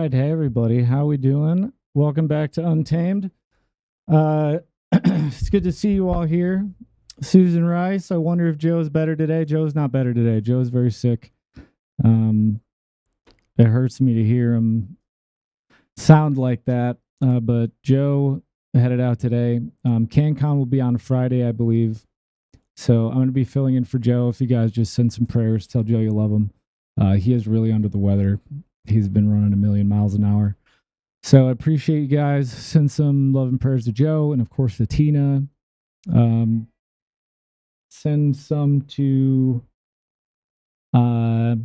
right. Hey, everybody. How we doing? Welcome back to Untamed. It's good to see you all here. Susan Rice, I wonder if Joe's better today. Joe's not better today. Joe's very sick. Um, it hurts me to hear him sound like that. But Joe headed out today. CanCon will be on Friday, I believe. So I'm going to be filling in for Joe. If you guys just send some prayers, tell Joe you love him. He is really under the weather. He's been running 1,000,000 miles an hour. So I appreciate you guys. Send some love and prayers to Joe and, of course, to Tina. Send some to Dr.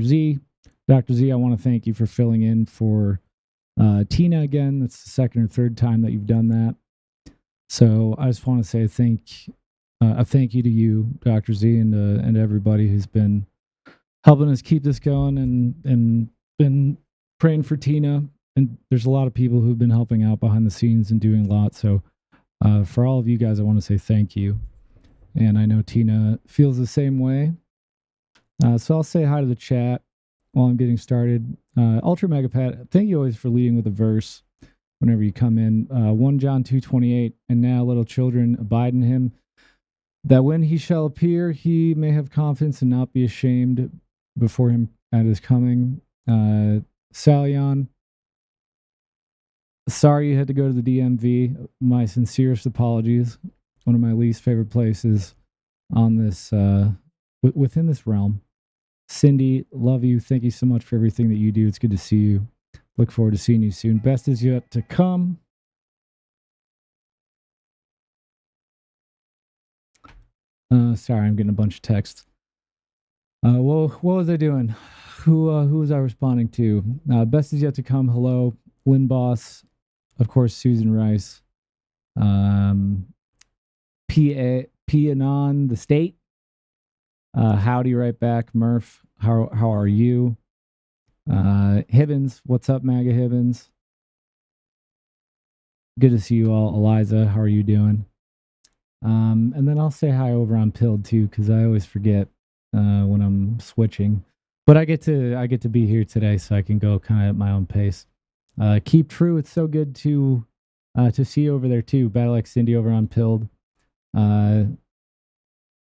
Z. Dr. Z, I want to thank you for filling in for Tina again. That's the second or third time that you've done that. So I just want to say a thank you to you, Dr. Z, and everybody who's been helping us keep this going and been praying for Tina. And there's a lot of people who've been helping out behind the scenes and doing a lot. So for all of you guys, I want to say thank you. And I know Tina feels the same way. So I'll say hi to the chat while I'm getting started. Ultra Megapat, thank you always for leading with a verse whenever you come in. 1 John 2:28, and now little children abide in him, that when he shall appear, he may have confidence and not be ashamed before him at his coming. Salion, sorry you had to go to the DMV. My sincerest apologies. One of my least favorite places on this, within this realm. Cindy, love you. Thank you so much for everything that you do. It's good to see you. Look forward to seeing you soon. Best is yet to come. Sorry, I'm getting a bunch of texts. Well, what was I doing? Who was I responding to? Best is yet to come. Hello, Lynn Boss, of course, Susan Rice, P-Anon, the state. Howdy, right back. Murph, how are you? Hibbins, what's up, MAGA Hibbins? Good to see you all. Eliza, how are you doing? And then I'll say hi over on Pilled too, because I always forget when I'm switching. But I get to be here today, so I can go kind of at my own pace. Keep true. It's so good to see you over there too. Battle X Cindy over on Pilled.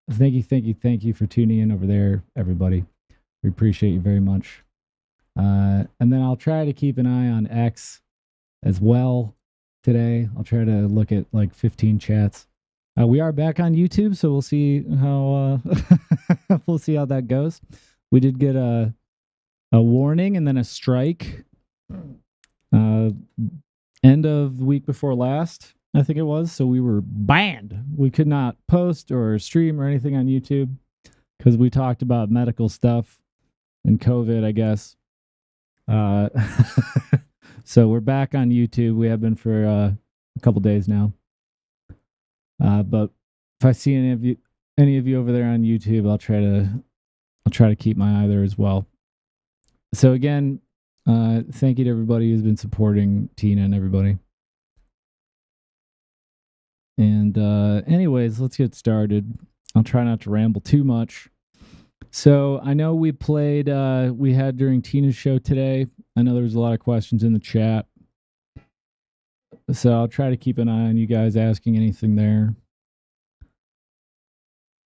Thank you for tuning in over there, everybody. We appreciate you very much. And then I'll try to keep an eye on X as well today. I'll try to look at like 15 chats. We are back on YouTube, so we'll see how that goes. We did get a warning and then a strike. End of the week before last, I think it was. So we were banned. We could not post or stream or anything on YouTube because we talked about medical stuff and COVID, I guess. So we're back on YouTube. We have been for a couple days now. But if I see any of you over there on YouTube, I'll try to keep my eye there as well. So again, thank you to everybody who's been supporting Tina and everybody. And anyways, let's get started. I'll try not to ramble too much. So I know we had during Tina's show today. I know there was a lot of questions in the chat. So I'll try to keep an eye on you guys asking anything there.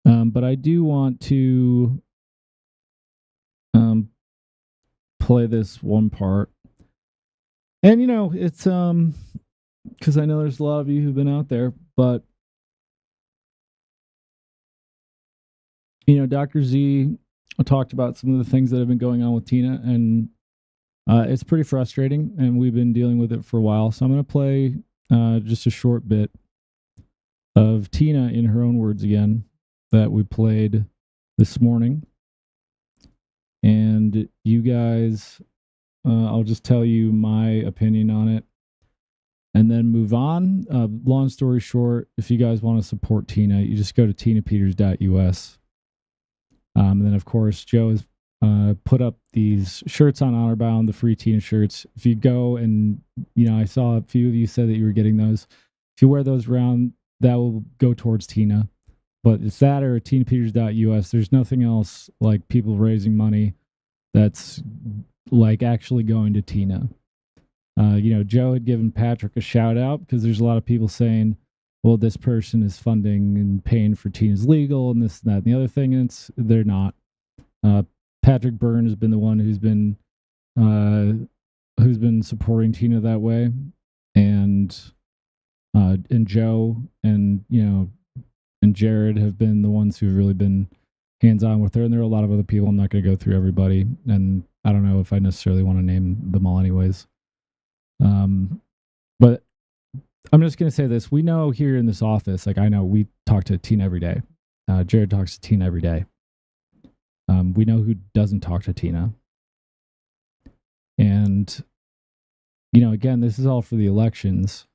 But I do want to play this one part. And, it's because I know there's a lot of you who've been out there, but, Dr. Z talked about some of the things that have been going on with Tina, and it's pretty frustrating, and we've been dealing with it for a while. So I'm going to play just a short bit of Tina in her own words again that we played this morning. And you guys, I'll just tell you my opinion on it and then move on. Long story short, if you guys want to support Tina, you just go to tinapeters.us. And then, of course, Joe has put up these shirts on Honorbound, the free Tina shirts. If you go and, I saw a few of you said that you were getting those. If you wear those around, that will go towards Tina. But it's that or tinapeters.us. There's nothing else like people raising money that's like actually going to Tina. Joe had given Patrick a shout out because there's a lot of people saying, well, this person is funding and paying for Tina's legal and this and that and the other thing. And they're not. Patrick Byrne has been the one who's been supporting Tina that way, and Joe and and Jared have been the ones who've really been hands on with her. And there are a lot of other people. I'm not going to go through everybody, and I don't know if I necessarily want to name them all, anyways. But I'm just going to say this: we know here in this office, like I know we talk to Tina every day. Jared talks to Tina every day. We know who doesn't talk to Tina. And, again, this is all for the elections.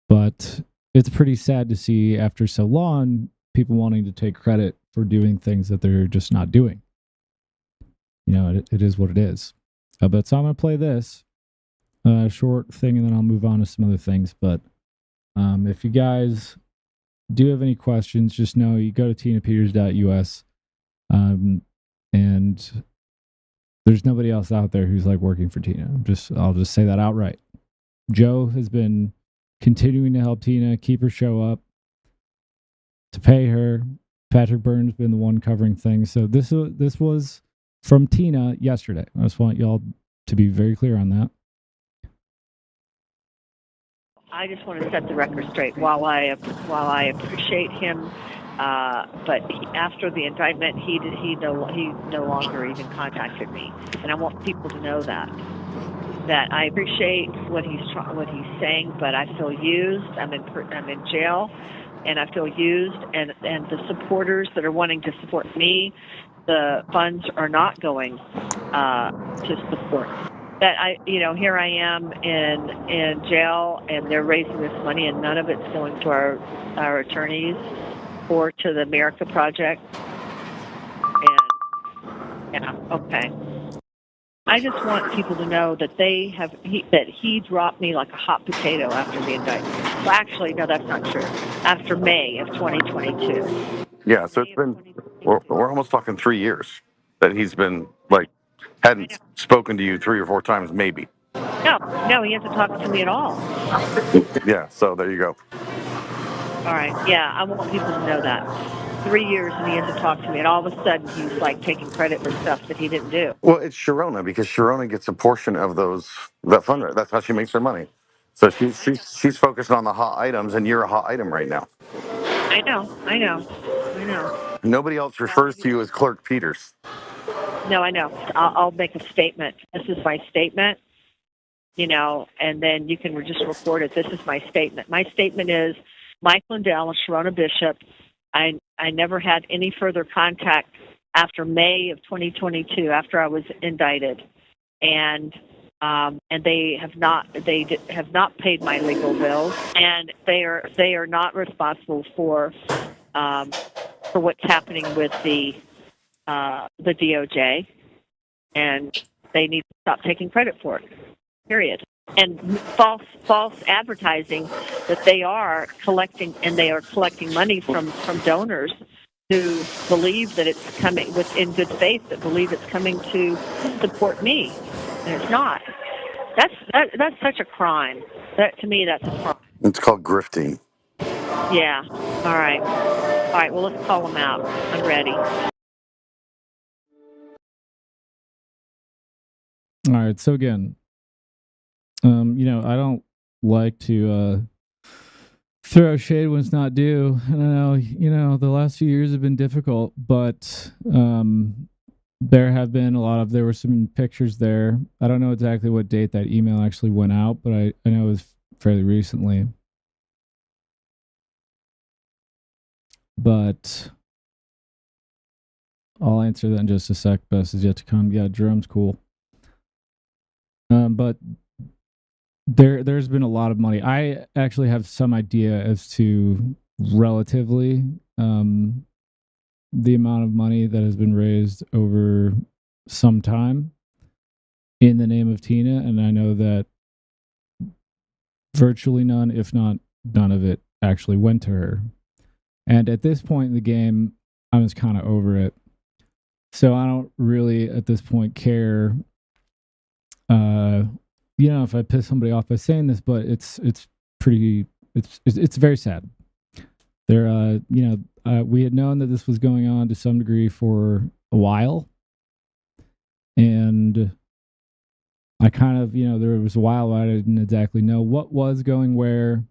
But it's pretty sad to see after so long, people wanting to take credit for doing things that they're just not doing. It is what it is. But so I'm going to play this short thing, and then I'll move on to some other things. But if you guys do have any questions, just know you go to tinapeters.us. And there's nobody else out there who's like working for Tina. I'll just say that outright. Joe has been continuing to help Tina keep her show up, to pay her. Patrick Byrne's been the one covering things. So this was from Tina yesterday. I just want y'all to be very clear on that. I just want to set the record straight. While I appreciate him. But after the indictment, he no longer even contacted me, and I want people to know that I appreciate what he's saying, but I feel used. I'm in jail, and I feel used. And the supporters that are wanting to support me, the funds are not going to support. That here I am in jail, and they're raising this money, and none of it's going to our attorneys or to the America Project. And yeah, okay. I just want people to know that he dropped me like a hot potato after the indictment. Well, actually, no, that's not true. After May of 2022. Yeah, so it's been we're almost talking 3 years that he's been hadn't spoken to you 3 or 4 times, maybe. No, he hasn't talked to me at all. Yeah, so there you go. All right, yeah, I want people to know that. 3 years and he hasn't talked to me, and all of a sudden he's like taking credit for stuff that he didn't do. Well, it's Sharona, because Sharona gets a portion of that fundraiser. That's how she makes her money. So she's focused on the hot items, and you're a hot item right now. I know. Nobody else refers to you as Clerk Peters. No, I know. I'll make a statement. This is my statement. And then you can just record it. This is my statement. My statement is Mike Lindell and Sharona Bishop. I never had any further contact after May of 2022, after I was indicted, and they have not paid my legal bills, and they are not responsible for what's happening with the DOJ, and they need to stop taking credit for it. Period. And false advertising that they are collecting, and they are collecting money from donors who believe that it's coming in good faith, that believe it's coming to support me, and it's not. That's such a crime. To me, that's a crime. It's called grifting. Yeah. All right. Well, let's call them out. I'm ready. All right. So again, I don't like to throw shade when it's not due. And I know, the last few years have been difficult, but there were some pictures there. I don't know exactly what date that email actually went out, but I know it was fairly recently. But I'll answer that in just a sec. Best is yet to come. Yeah, Jerome's cool. But there's been a lot of money. I actually have some idea as to relatively the amount of money that has been raised over some time in the name of Tina, and I know that virtually none, if not none of it, actually went to her. And at this point in the game, I was kind of over it. So I don't really at this point care, if I piss somebody off by saying this, but it's pretty, it's very sad. There, we had known that this was going on to some degree for a while, and I kind of, there was a while I didn't exactly know what was going where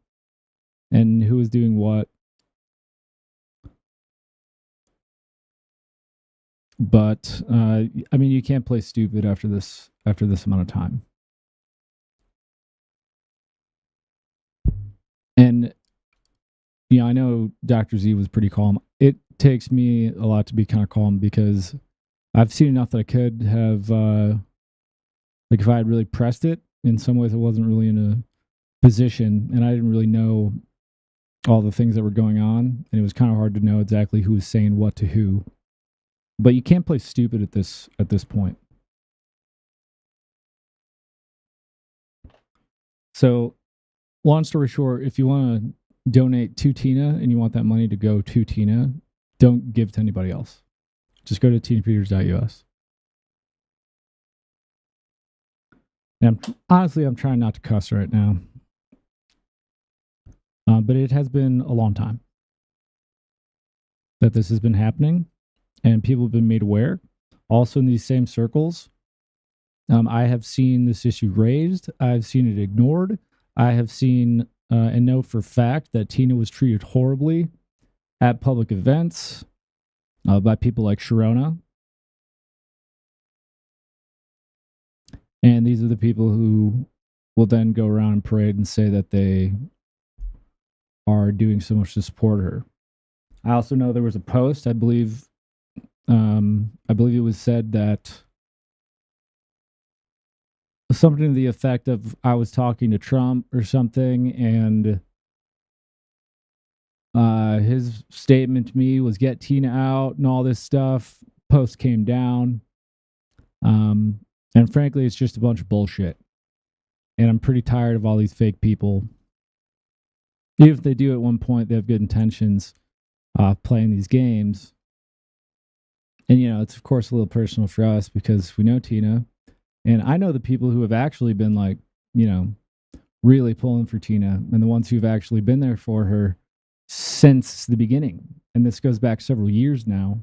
and who was doing what. But you can't play stupid after this amount of time. And I know Dr. Z was pretty calm. It takes me a lot to be kind of calm because I've seen enough that I could have, if I had really pressed it, in some ways I wasn't really in a position and I didn't really know all the things that were going on. And it was kind of hard to know exactly who was saying what to who. But you can't play stupid at this point. So, long story short, if you want to donate to Tina and you want that money to go to Tina, don't give to anybody else. Just go to tinapeters.us. And honestly, I'm trying not to cuss right now. But it has been a long time that this has been happening, and people have been made aware. Also, in these same circles, I have seen this issue raised. I've seen it ignored. I have seen and know for fact that Tina was treated horribly at public events by people like Sharona. And these are the people who will then go around and parade and say that they are doing so much to support her. I also know there was a post, I believe it was said that something to the effect of I was talking to Trump or something, and his statement to me was get Tina out and all this stuff. Post came down. And frankly, it's just a bunch of bullshit. And I'm pretty tired of all these fake people. Even if they do at one point, they have good intentions playing these games. And, it's of course a little personal for us because we know Tina. And I know the people who have actually been really pulling for Tina and the ones who've actually been there for her since the beginning. And this goes back several years now.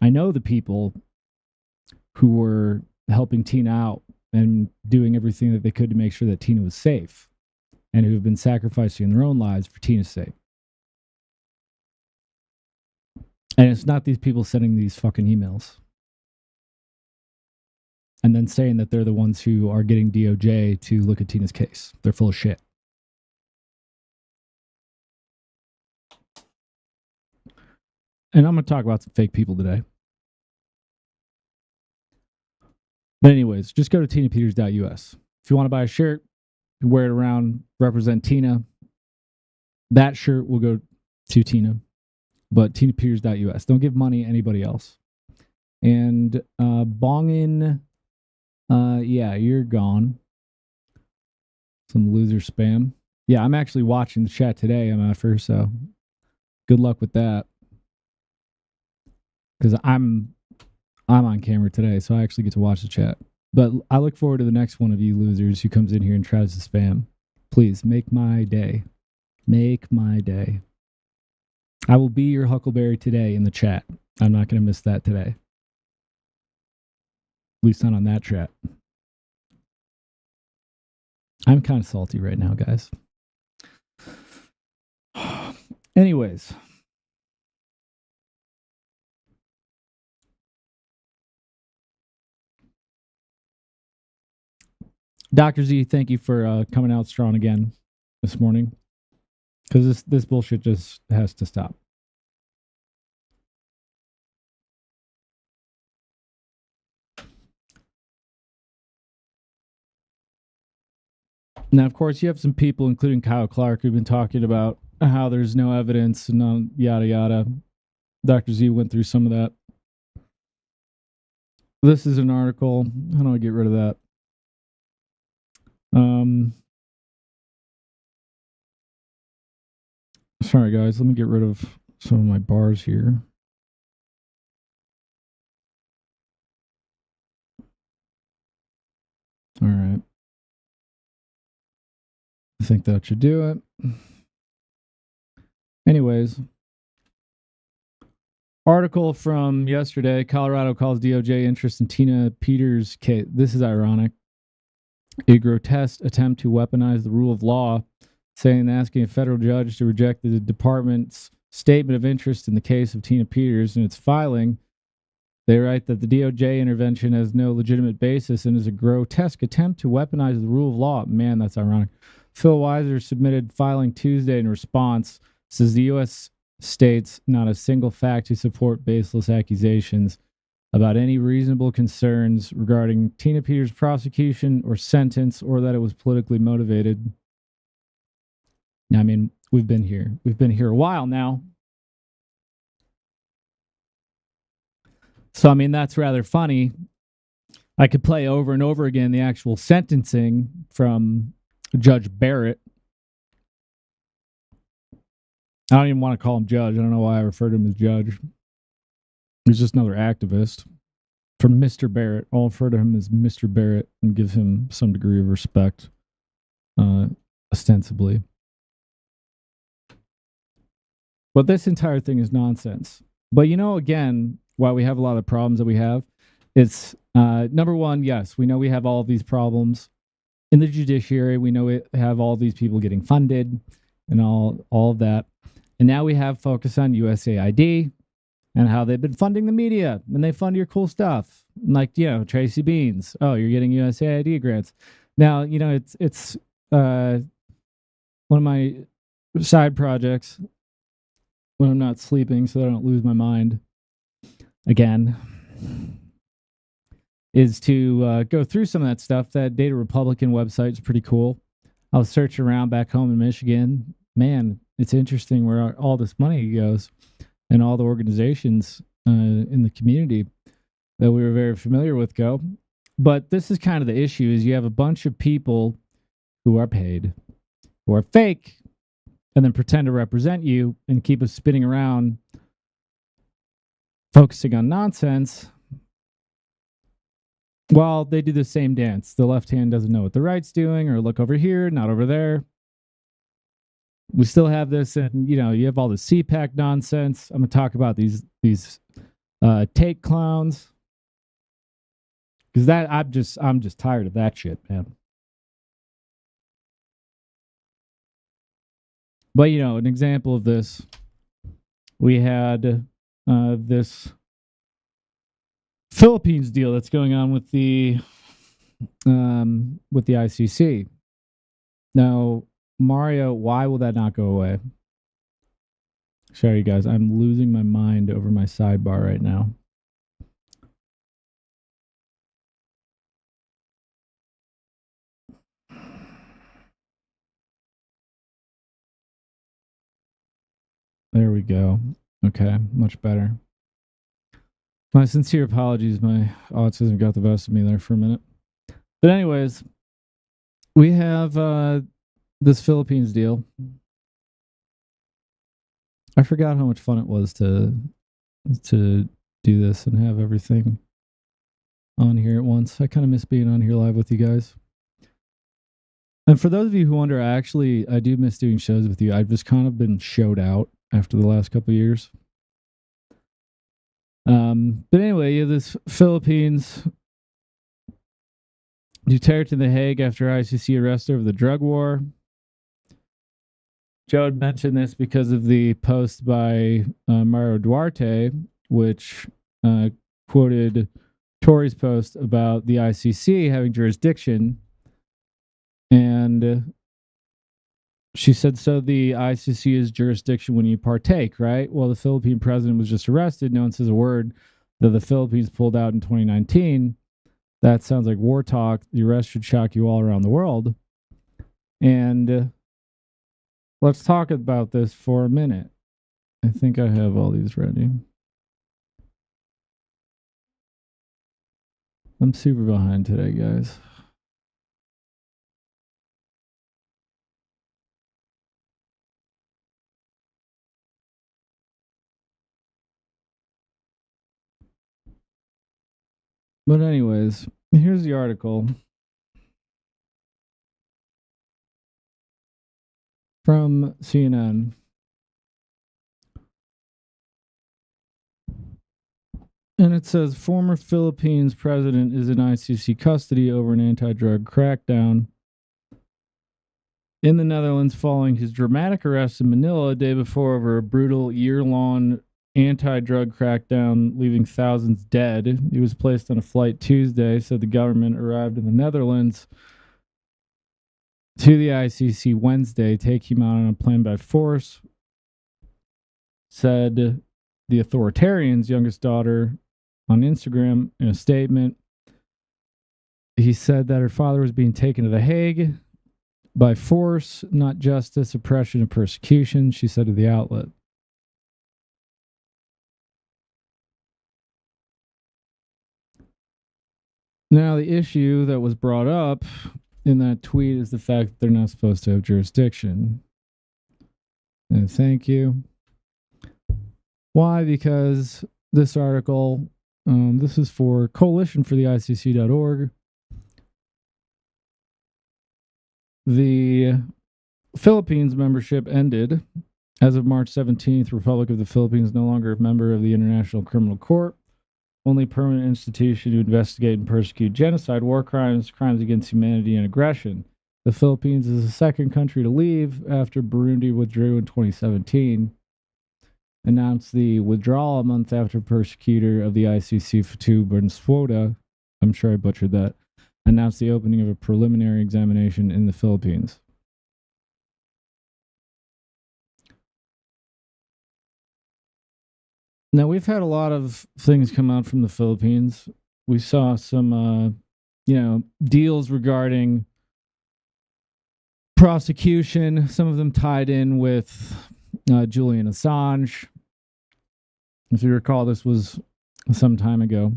I know the people who were helping Tina out and doing everything that they could to make sure that Tina was safe and who have been sacrificing their own lives for Tina's sake. And it's not these people sending these fucking emails and then saying that they're the ones who are getting DOJ to look at Tina's case. They're full of shit. And I'm going to talk about some fake people today. But anyways, just go to tinapeters.us. If you want to buy a shirt, you wear it around, represent Tina. That shirt will go to Tina. But tinapeters.us. Don't give money to anybody else. And Bongin, you're gone. Some loser spam. Yeah, I'm actually watching the chat today, MFer, so good luck with that. Because I'm on camera today, so I actually get to watch the chat. But I look forward to the next one of you losers who comes in here and tries to spam. Please, make my day. Make my day. I will be your Huckleberry today in the chat. I'm not going to miss that today. At least not on that chat. I'm kind of salty right now, guys. Anyways. Dr. Z, thank you for coming out strong again this morning. Because this bullshit just has to stop. Now, of course, you have some people, including Kyle Clark, who've been talking about how there's no evidence and yada yada. Dr. Z went through some of that. This is an article. How do I get rid of that? Sorry, guys. Let me get rid of some of my bars here. I think that should do it. Anyways, article from yesterday: Colorado calls DOJ interest in Tina Peters' case. This is ironic. A grotesque attempt to weaponize the rule of law, saying asking a federal judge to reject the department's statement of interest in the case of Tina Peters in its filing. They write that the DOJ intervention has no legitimate basis and is a grotesque attempt to weaponize the rule of law. Man, that's ironic. Phil Weiser submitted filing Tuesday in response, says the U.S. states not a single fact to support baseless accusations about any reasonable concerns regarding Tina Peters' prosecution or sentence, or that it was politically motivated. I mean, we've been here. We've been here a while now. So, I mean, that's rather funny. I could play over and over again the actual sentencing from Judge Barrett. I don't even want to call him judge. I don't know why I refer to him as judge. He's just another activist. From Mr. Barrett. I'll refer to him as Mr. Barrett and give him some degree of respect, ostensibly. But this entire thing is nonsense. But you know, again, why we have a lot of problems that we have, it's number one, yes, we know we have all of these problems in the judiciary. We know we have all these people getting funded and all of that. And now we have focus on USAID and how they've been funding the media and they fund your cool stuff. Like, you know, Tracy Beans. Oh, you're getting USAID grants. Now, you know, it's one of my side projects when I'm not sleeping so that I don't lose my mind again is to go through some of that stuff. That Data Republican website is pretty cool. I was searching around back home in Michigan. Man, it's interesting where all this money goes and all the organizations in the community that we were very familiar with go. But this is kind of the issue: is you have a bunch of people who are paid, who are fake, and then pretend to represent you and keep us spinning around, focusing on nonsense, while they do the same dance. The left hand doesn't know what the right's doing, or look over here, not over there. We still have this, and you know, you have all the CPAC nonsense. I'm going to talk about these take clowns, because that I'm just tired of that shit, man. But you know, an example of this, we had this Philippines deal that's going on with the ICC. Now, Mario, why will that not go away? Sorry, you guys, I'm losing my mind over my sidebar right now. There we go. Okay, much better. My sincere apologies. My autism got the best of me there for a minute. But anyways, we have this Philippines deal. I forgot how much fun it was to do this and have everything on here at once. I kind of miss being on here live with you guys. And for those of you who wonder, I do miss doing shows with you. I've just kind of been showed out after the last couple of years. But anyway, you have this Philippines Duterte in The Hague after ICC arrest over the drug war. Joe had mentioned this because of the post by Mario Duarte, which quoted Tory's post about the ICC having jurisdiction. And she said, so the ICC is jurisdiction when you partake, right? Well, the Philippine president was just arrested. No one says a word that the Philippines pulled out in 2019. That sounds like war talk. The arrest should shock you all around the world. And let's talk about this for a minute. I think I have all these ready. I'm super behind today, guys. But anyways, here's the article. from CNN. And it says former Philippines president is in ICC custody over an anti-drug crackdown in the Netherlands following his dramatic arrest in Manila a day before over a brutal year-long anti-drug crackdown, leaving thousands dead. He was placed on a flight Tuesday, said the government arrived in the Netherlands to the ICC Wednesday, take him out on a plane by force, said the authoritarian's youngest daughter on Instagram in a statement. He said that her father was being taken to The Hague by force, not justice, oppression, and persecution, she said to the outlet. Now, the issue that was brought up in that tweet is the fact that they're not supposed to have jurisdiction. And thank you. Why? Because this article, this is for Coalition for the ICC.org. The Philippines membership ended. As of March 17th, Republic of the Philippines no longer a member of the International Criminal Court, only permanent institution to investigate and persecute genocide, war crimes, crimes against humanity, and aggression. The Philippines is the second country to leave after Burundi withdrew in 2017. Announced the withdrawal a month after persecutor of the ICC, Fatu Bensouda, I'm sure I butchered that, announced the opening of a preliminary examination in the Philippines. Now, we've had a lot of things come out from the Philippines. We saw some, deals regarding prosecution, some of them tied in with Julian Assange. If you recall, this was some time ago.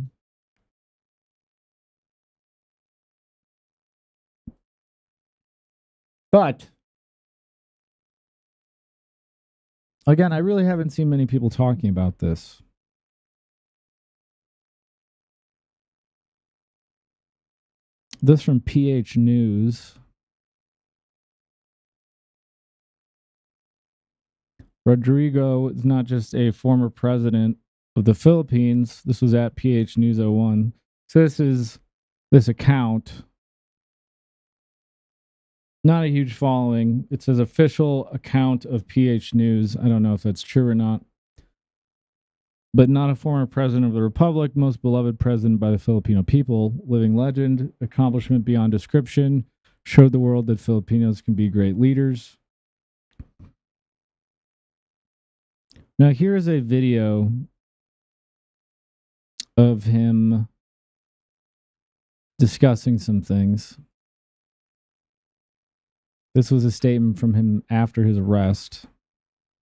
But again, I really haven't seen many people talking about this. This from PH News. Rodrigo is not just a former president of the Philippines. This was at PH News 01. So this is this account. Not a huge following. It says official account of PH News. I don't know if that's true or not. But not a former president of the Republic, most beloved president by the Filipino people, living legend, accomplishment beyond description, showed the world that Filipinos can be great leaders. Now, here's a video of him discussing some things. This was a statement from him after his arrest.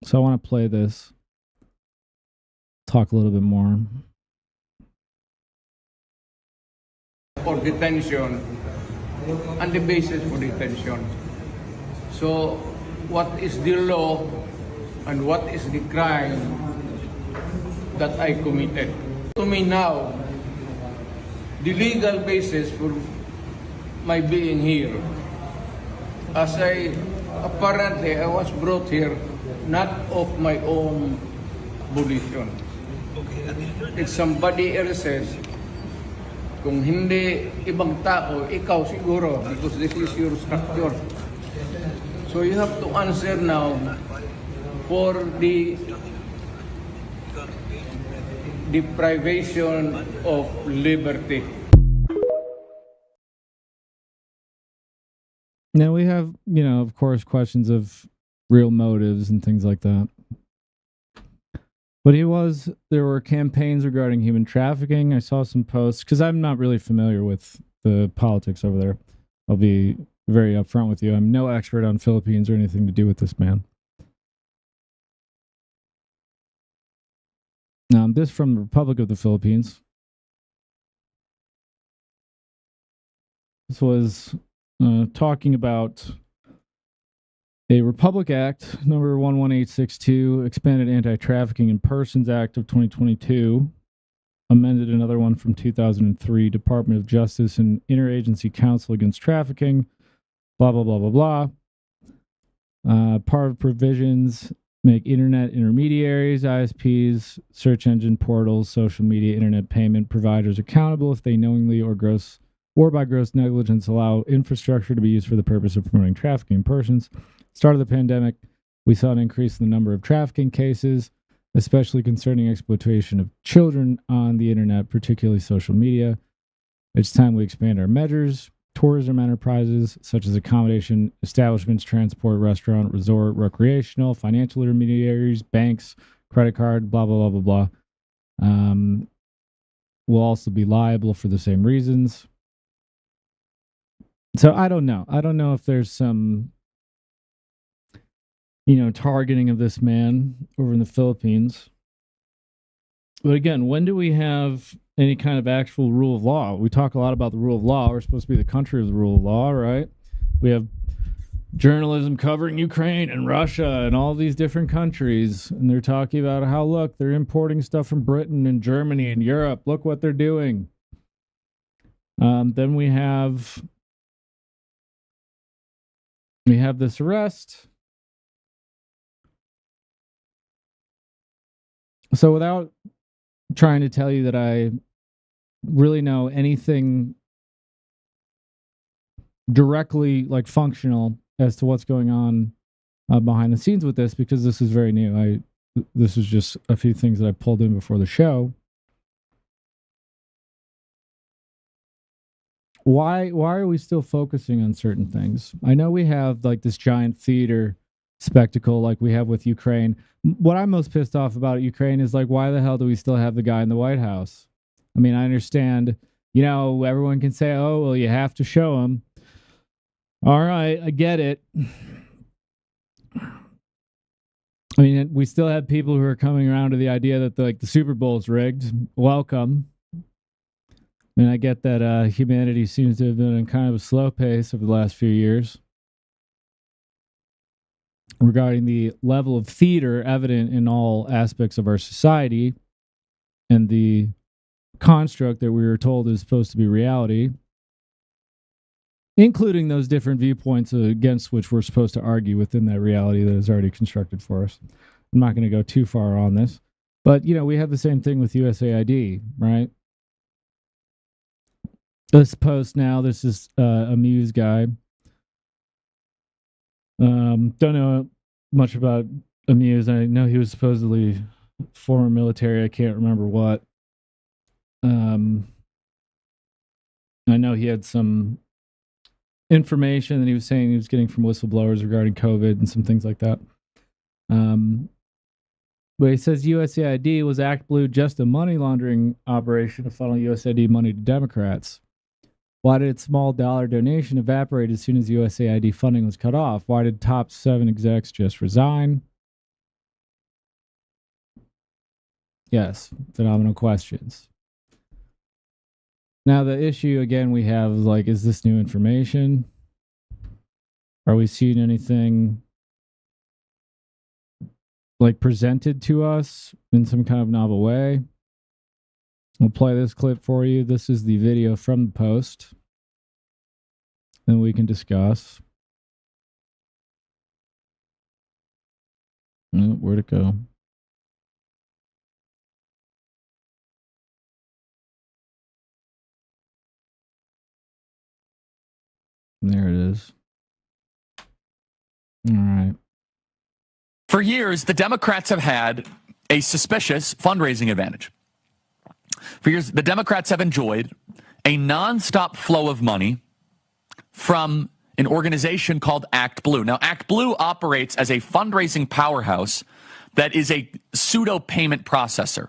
So I want to play this. Talk a little bit more. For detention and the basis for detention. So what is the law and what is the crime that I committed? To me now, the legal basis for my being here, as apparently I was brought here not of my own volition. It's somebody else's. Kung hindi ibang tao, ikaw siguro, because this is your structure. So you have to answer now for the deprivation of liberty. Now we have, of course, questions of real motives and things like that. But there were campaigns regarding human trafficking. I saw some posts, because I'm not really familiar with the politics over there. I'll be very upfront with you. I'm no expert on Philippines or anything to do with this man. This from the Republic of the Philippines. This was talking about a Republic Act, number 11862, expanded Anti-Trafficking in Persons Act of 2022, amended another one from 2003, Department of Justice and Interagency Council Against Trafficking, blah, blah, blah, blah, blah. Part of provisions make internet intermediaries, ISPs, search engine portals, social media, internet payment providers accountable if they knowingly or by gross negligence allow infrastructure to be used for the purpose of promoting trafficking persons. Start of the pandemic, we saw an increase in the number of trafficking cases, especially concerning exploitation of children on the internet, particularly social media. It's time we expand our measures. Tourism enterprises such as accommodation establishments, transport, restaurant, resort, recreational, financial intermediaries, banks, credit card, blah, blah, blah, blah, blah, will also be liable for the same reasons. So I don't know. I don't know if there's some, targeting of this man over in the Philippines. But again, when do we have any kind of actual rule of law? We talk a lot about the rule of law. We're supposed to be the country of the rule of law, right? We have journalism covering Ukraine and Russia and all these different countries. And they're talking about how, look, they're importing stuff from Britain and Germany and Europe. Look what they're doing. Then we have this arrest. So without trying to tell you that I really know anything directly functional as to what's going on behind the scenes with this, because this is very new. This is just a few things that I pulled in before the show. Why are we still focusing on certain things? I know we have this giant theater spectacle like we have with Ukraine. What I'm most pissed off about Ukraine is why the hell do we still have the guy in the White House? I mean, I understand, everyone can say, oh, well, you have to show him. All right, I get it. I mean, we still have people who are coming around to the idea that the Super Bowl is rigged. Welcome. I mean, I get that humanity seems to have been in kind of a slow pace over the last few years regarding the level of theater evident in all aspects of our society and the construct that we were told is supposed to be reality, including those different viewpoints against which we're supposed to argue within that reality that is already constructed for us. I'm not going to go too far on this, but we have the same thing with USAID, right? This post now, this is a Muse guy. Don't know much about Amuse. I know he was supposedly former military. I can't remember what. I know he had some information that he was saying he was getting from whistleblowers regarding COVID and some things like that. But he says USAID was Act Blue just a money laundering operation to funnel USAID money to Democrats. Why did its small dollar donation evaporate as soon as USAID funding was cut off? Why did top 7 execs just resign? Yes, phenomenal questions. Now, the issue, again, we have is this new information? Are we seeing anything presented to us in some kind of novel way? We'll play this clip for you. This is the video from the post. Then we can discuss. Where'd it go? There it is. All right. For years, the Democrats have had a suspicious fundraising advantage. For years, the Democrats have enjoyed a nonstop flow of money from an organization called Act Blue. Now, Act Blue operates as a fundraising powerhouse that is a pseudo payment processor.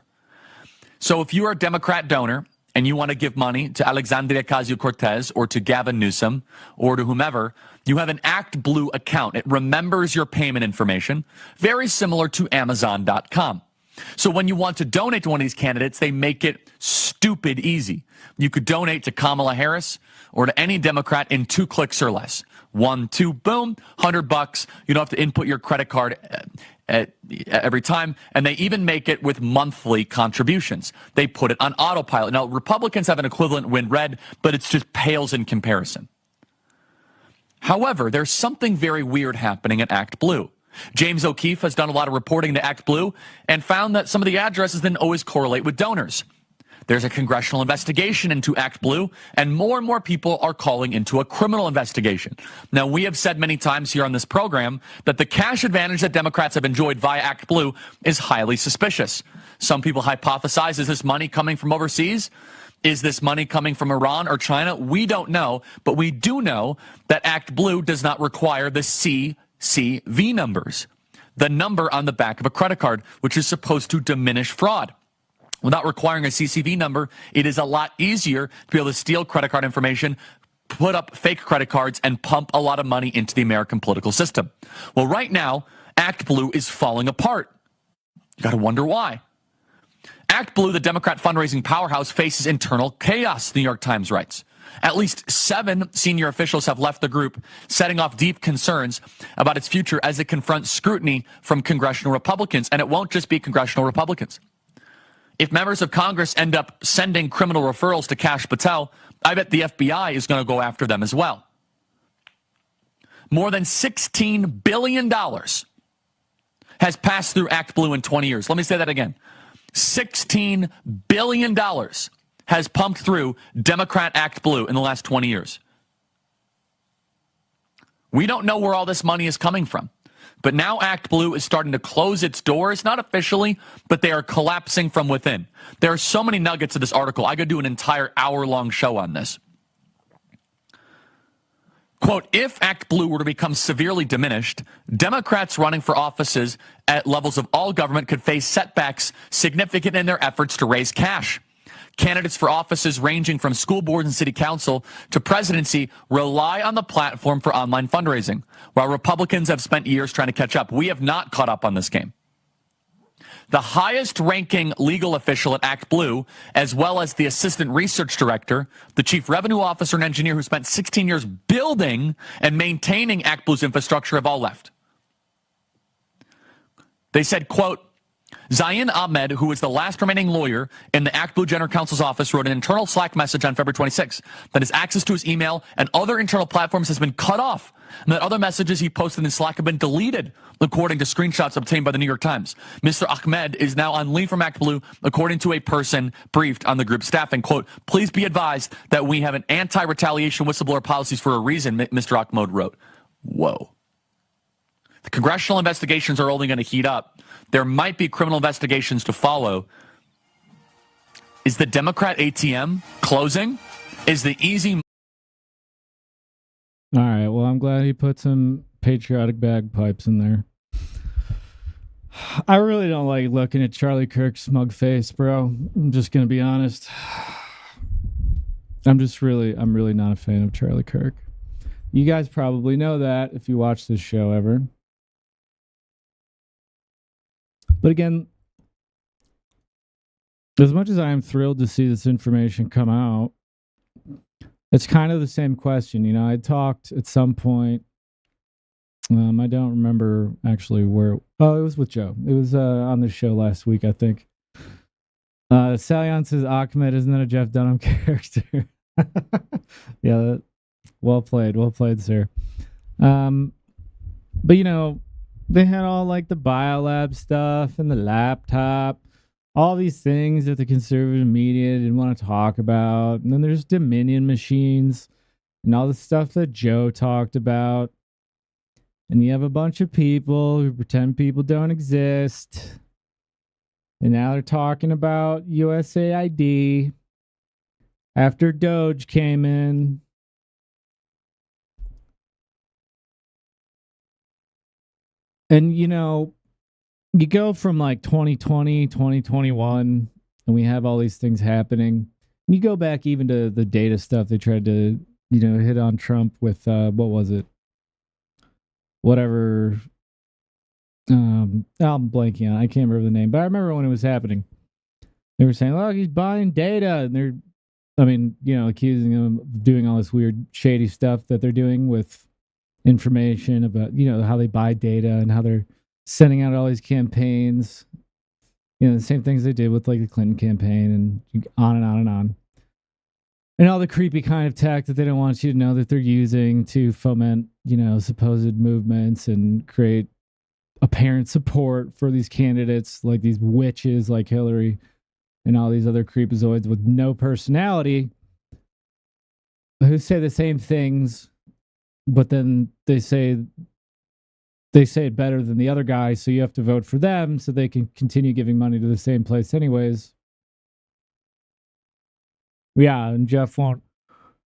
So if you are a Democrat donor and you want to give money to Alexandria Ocasio-Cortez or to Gavin Newsom or to whomever, you have an Act Blue account. It remembers your payment information, very similar to Amazon.com. So when you want to donate to one of these candidates, they make it stupid easy. You could donate to Kamala Harris or to any Democrat in 2 clicks or less. 1, 2, boom, $100. You don't have to input your credit card every time. And they even make it with monthly contributions. They put it on autopilot. Now, Republicans have an equivalent WinRed, but it's just pales in comparison. However, there's something very weird happening at Act Blue. James O'Keefe has done a lot of reporting to Act Blue and found that some of the addresses didn't always correlate with donors. There's a congressional investigation into Act Blue, and more people are calling into a criminal investigation. Now, we have said many times here on this program that the cash advantage that Democrats have enjoyed via Act Blue is highly suspicious. Some people hypothesize, is this money coming from overseas? Is this money coming from Iran or China? We don't know, but we do know that Act Blue does not require the CCV numbers, the number on the back of a credit card, which is supposed to diminish fraud. Without requiring a CCV number, it is a lot easier to be able to steal credit card information, put up fake credit cards, and pump a lot of money into the American political system. Well, right now, Act Blue is falling apart. You got to wonder why. Act Blue, the Democrat fundraising powerhouse, faces internal chaos, the New York Times writes. At least 7 senior officials have left the group, setting off deep concerns about its future as it confronts scrutiny from congressional Republicans. And it won't just be congressional Republicans. If members of Congress end up sending criminal referrals to Kash Patel, I bet the FBI is going to go after them as well. More than $16 billion has passed through Act Blue in 20 years. Let me say that again. $16 billion has pumped through Democrat Act Blue in the last 20 years. We don't know where all this money is coming from. But now Act Blue is starting to close its doors, not officially, but they are collapsing from within. There are so many nuggets of this article. I could do an entire hour-long show on this. Quote, if Act Blue were to become severely diminished, Democrats running for offices at levels of all government could face setbacks significant in their efforts to raise cash. Candidates for offices ranging from school boards and city council to presidency rely on the platform for online fundraising, while Republicans have spent years trying to catch up. We have not caught up on this game. The highest-ranking legal official at Act Blue, as well as the assistant research director, the chief revenue officer and engineer who spent 16 years building and maintaining Act Blue's infrastructure, have all left. They said, quote, Zain Ahmed, who was the last remaining lawyer in the Act Blue General Counsel's office, wrote an internal Slack message on February 26 that his access to his email and other internal platforms has been cut off, and that other messages he posted in Slack have been deleted, according to screenshots obtained by the New York Times. Mr. Ahmed is now on leave from Act Blue, according to a person briefed on the group staff. And, quote, please be advised that we have an anti-retaliation whistleblower policies for a reason, Mr. Ahmed wrote. Whoa. The congressional investigations are only going to heat up. There might be criminal investigations to follow. Is the Democrat ATM closing? Is the easy... All right, well, I'm glad he put some patriotic bagpipes in there. I really don't like looking at Charlie Kirk's smug face, bro. I'm just going to be honest. I'm really not a fan of Charlie Kirk. You guys probably know that if you watch this show ever. But again, as much as I am thrilled to see this information come out, it's kind of the same question. You know, I talked at some point, I don't remember actually where, it was with Joe. It was on the show last week, I think. Salian says, Ahmed, isn't that a Jeff Dunham character? Yeah, well played, sir. But, you know, they had all like the biolab stuff and the laptop, all these things that the conservative media didn't want to talk about. And then there's Dominion machines and all the stuff that Joe talked about. And you have a bunch of people who pretend people don't exist. And now they're talking about USAID after Doge came in. And, you know, you go from like 2020, 2021, and we have all these things happening. And you go back even to the data stuff they tried to, you know, hit on Trump with, what was it? Whatever. I'm blanking on. I can't remember the name, but I remember when it was happening. They were saying, look, he's buying data. And they're, I mean, you know, accusing him of doing all this weird, shady stuff that they're doing with information about, you know, how they buy data and how they're sending out all these campaigns. You know, the same things they did with like the Clinton campaign and on and on and on. and all the creepy kind of tech that they don't want you to know that they're using to foment, supposed movements and create apparent support for these candidates, like these witches like Hillary and all these other creepazoids with no personality who say the same things, but then they say it better than the other guy, so you have to vote for them so they can continue giving money to the same place anyways. Yeah, and Jeff won't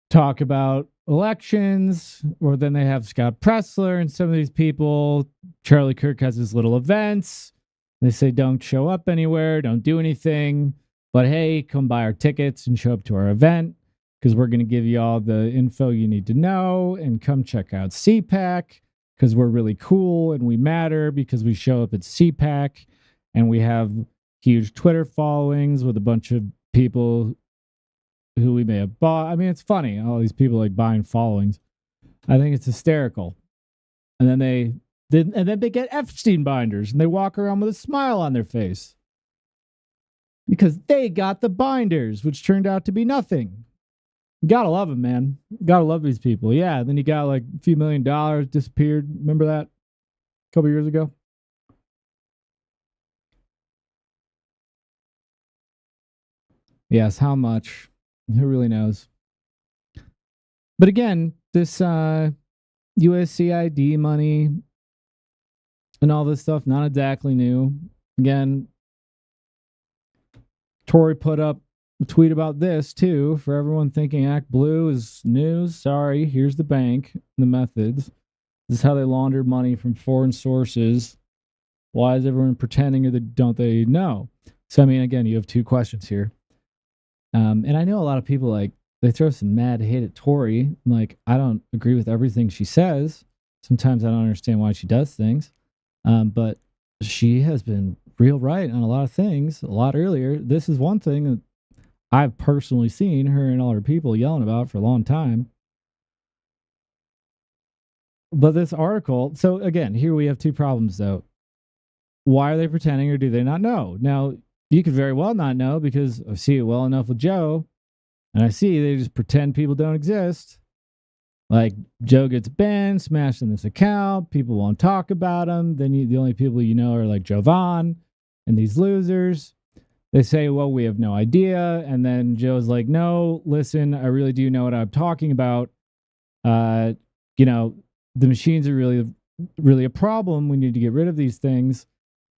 talk about elections, or then they have Scott Pressler and some of these people. Charlie Kirk has his little events. They say don't show up anywhere, don't do anything, but hey, come buy our tickets and show up to our event because we're going to give you all the info you need to know, and come check out CPAC because we're really cool and we matter because we show up at CPAC and we have huge Twitter followings with a bunch of people who we may have bought. I mean, it's funny, all these people like buying followings. I think it's hysterical. And then they get Epstein binders and they walk around with a smile on their face because they got the binders, which turned out to be nothing. You gotta love them, man. You gotta love these people. Yeah, then you got like a few $1 million disappeared. Remember that a couple years ago? Yes, how much? Who really knows? But again, this USCID money and all this stuff, not exactly new. Again, Tory put up a tweet about this too, for everyone thinking Act Blue is news. Sorry, here's the bank, the methods. This is how they launder money from foreign sources. Why is everyone pretending, or don't they know? So, I mean, again, you have two questions here. And I know a lot of people, like, they throw some mad hate at Tory. Like, I don't agree with everything she says. Sometimes I don't understand why she does things. But she has been real right on a lot of things a lot earlier. This is one thing that I've personally seen her and all her people yelling about for a long time. But this article, so again, here we have two problems though. Why are they pretending, or do they not know? Now, you could very well not know because I see it well enough with Joe, and I see they just pretend people don't exist. Like, Joe gets banned, smashed in this account, people won't talk about him. Then the only people you know are like Jovan and these losers. They say, well, we have no idea. And then Joe's like, no, listen, I really do know what I'm talking about. The machines are really, really a problem. We need to get rid of these things.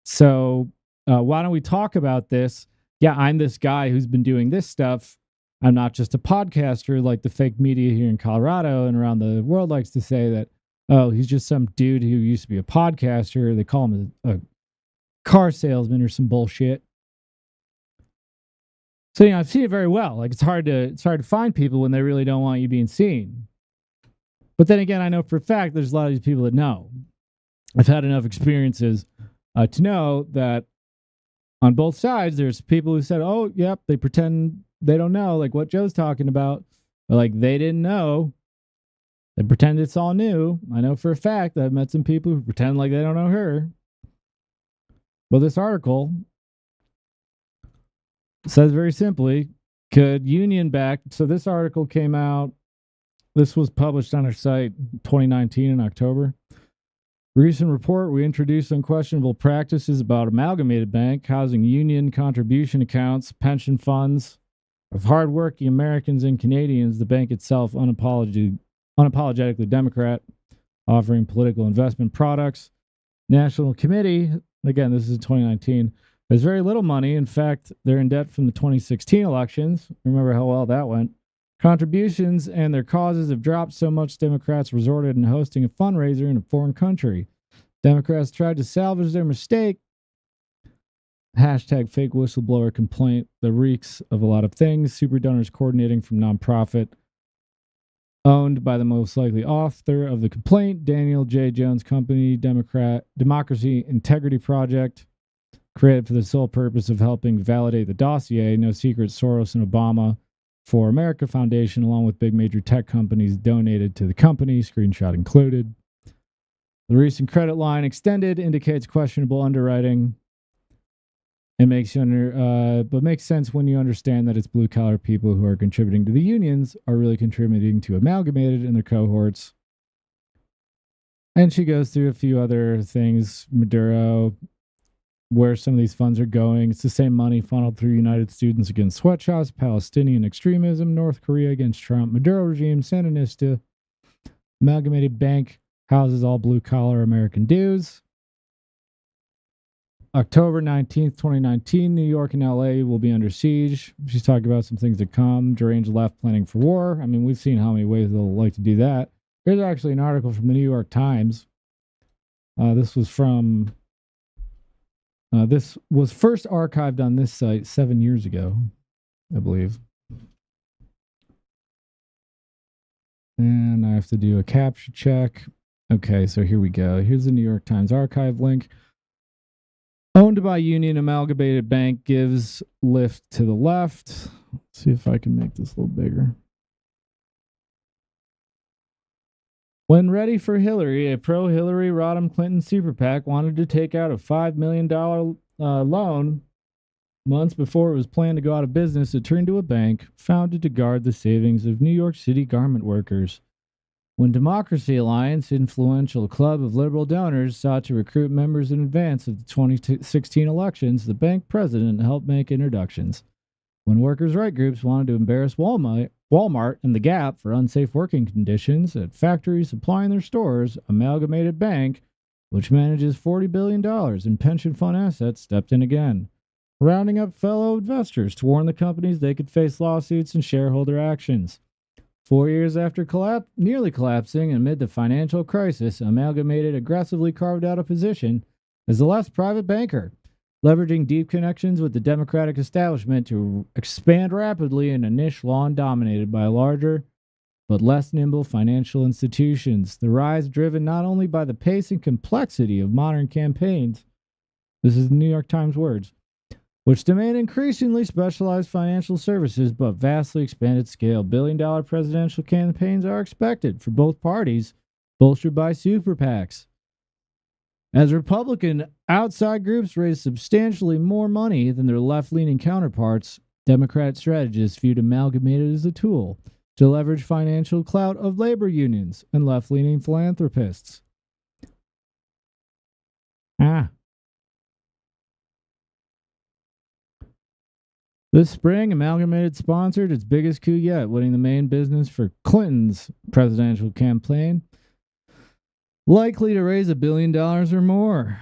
So why don't we talk about this? Yeah, I'm this guy who's been doing this stuff. I'm not just a podcaster like the fake media here in Colorado and around the world likes to say that, oh, he's just some dude who used to be a podcaster. They call him a car salesman or some bullshit. So, I've seen it very well. Like, it's hard to find people when they really don't want you being seen. But then again, I know for a fact there's a lot of these people that know. I've had enough experiences to know that on both sides, there's people who said, oh, yep, they pretend they don't know, like what Joe's talking about. Or like they didn't know. They pretend it's all new. I know for a fact that I've met some people who pretend like they don't know her. Well, this article says very simply, could union back. So this article came out. This was published on our site 2019 in October. Recent report, we introduced unquestionable practices about Amalgamated Bank housing union contribution accounts, pension funds of hardworking Americans and Canadians. The bank itself unapologetically Democrat, offering political investment products. National Committee, again, this is 2019. There's very little money. In fact, they're in debt from the 2016 elections. Remember how well that went. Contributions and their causes have dropped so much Democrats resorted in hosting a fundraiser in a foreign country. Democrats tried to salvage their mistake. Hashtag fake whistleblower complaint that reeks of a lot of things. Super donors coordinating from nonprofit owned by the most likely author of the complaint, Daniel J. Jones Company, Democracy Integrity Project, created for the sole purpose of helping validate the dossier. No secret, Soros and Obama for America Foundation, along with big major tech companies, donated to the company, screenshot included. The recent credit line extended indicates questionable underwriting. It makes you but makes sense when you understand that it's blue collar people who are contributing to the unions are really contributing to Amalgamated and their cohorts. And she goes through a few other things, Maduro, where some of these funds are going. It's the same money funneled through United Students Against Sweatshops, Palestinian extremism, North Korea against Trump, Maduro regime, Sandinista, Amalgamated Bank houses all blue-collar American dues. October 19th, 2019, New York and LA will be under siege. She's talking about some things to come. Deranged left planning for war. I mean, we've seen how many ways they'll like to do that. Here's actually an article from the New York Times. This was from... this was first archived on this site 7 years ago, I believe. And I have to do a capture check. Okay, so here we go. Here's the New York Times archive link. Owned by Union, Amalgamated Bank gives lift to the left. Let's see if I can make this a little bigger. When ready for Hillary, a pro-Hillary Rodham Clinton super PAC wanted to take out a $5 million loan months before it was planned to go out of business. It turned to a bank founded to guard the savings of New York City garment workers. When Democracy Alliance, influential club of liberal donors, sought to recruit members in advance of the 2016 elections, the bank president helped make introductions. When workers' rights groups wanted to embarrass Walmart and the Gap for unsafe working conditions at factories supplying their stores, Amalgamated Bank, which manages $40 billion in pension fund assets, stepped in again, rounding up fellow investors to warn the companies they could face lawsuits and shareholder actions. 4 years after nearly collapsing amid the financial crisis, Amalgamated aggressively carved out a position as the left's private banker, leveraging deep connections with the Democratic establishment to expand rapidly in a niche long dominated by larger but less nimble financial institutions. The rise driven not only by the pace and complexity of modern campaigns, this is the New York Times words, which demand increasingly specialized financial services but vastly expanded scale. Billion-dollar presidential campaigns are expected for both parties, bolstered by super PACs. As Republican outside groups raise substantially more money than their left-leaning counterparts, Democrat strategists viewed Amalgamated as a tool to leverage financial clout of labor unions and left-leaning philanthropists. This spring, Amalgamated sponsored its biggest coup yet, winning the main business for Clinton's presidential campaign, likely to raise $1 billion or more.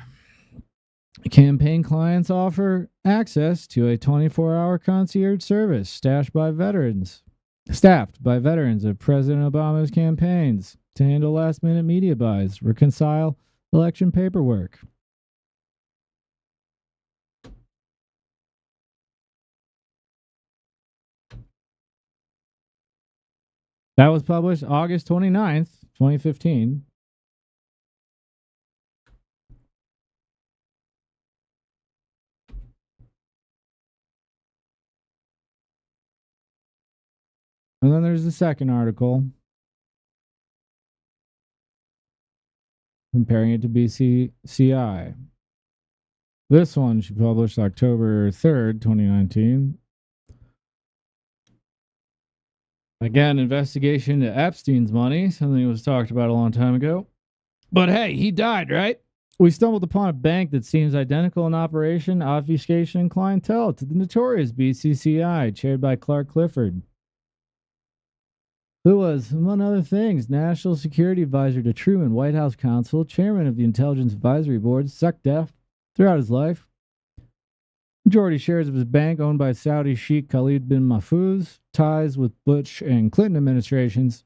Campaign clients offer access to a 24-hour concierge service staffed by veterans of President Obama's campaigns to handle last-minute media buys, reconcile election paperwork. That was published August 29th, 2015. And then there's the second article comparing it to BCCI. This one she published October 3rd, 2019. Again, investigation to Epstein's money, something that was talked about a long time ago. But hey, he died, right? We stumbled upon a bank that seems identical in operation, obfuscation, and clientele to the notorious BCCI, chaired by Clark Clifford, who was, among other things, National Security Advisor to Truman, White House counsel, chairman of the Intelligence Advisory Board, sucked deaf throughout his life. Majority shares of his bank owned by Saudi Sheikh Khalid bin Mahfouz, ties with Bush and Clinton administrations.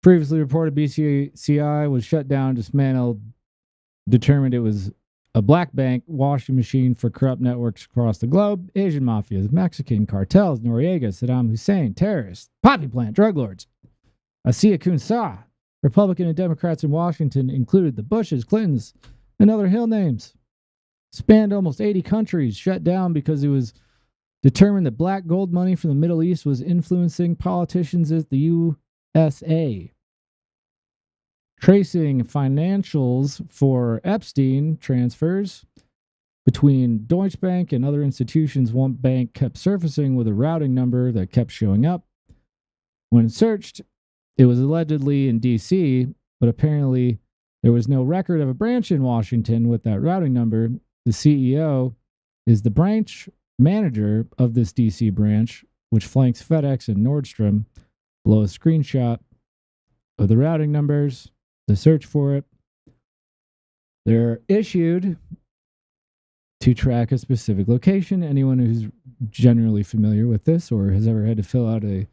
Previously reported BCCI was shut down, dismantled, determined it was a black bank washing machine for corrupt networks across the globe, Asian mafias, Mexican cartels, Noriega, Saddam Hussein, terrorists, poppy plant, drug lords. Asiya Kunsa, Republican and Democrats in Washington included the Bushes, Clintons, and other Hill names. Spanned almost 80 countries, shut down because it was determined that black gold money from the Middle East was influencing politicians at the USA. Tracing financials for Epstein transfers, Between Deutsche Bank and other institutions, one bank kept surfacing with a routing number that kept showing up. When searched, it was allegedly in DC, but apparently there was no record of a branch in Washington with that routing number. The CEO is the branch manager of this DC branch, which flanks FedEx and Nordstrom. Below a screenshot of the routing numbers, the search for it. They're issued to track a specific location. Anyone who's generally familiar with this or has ever had to fill out a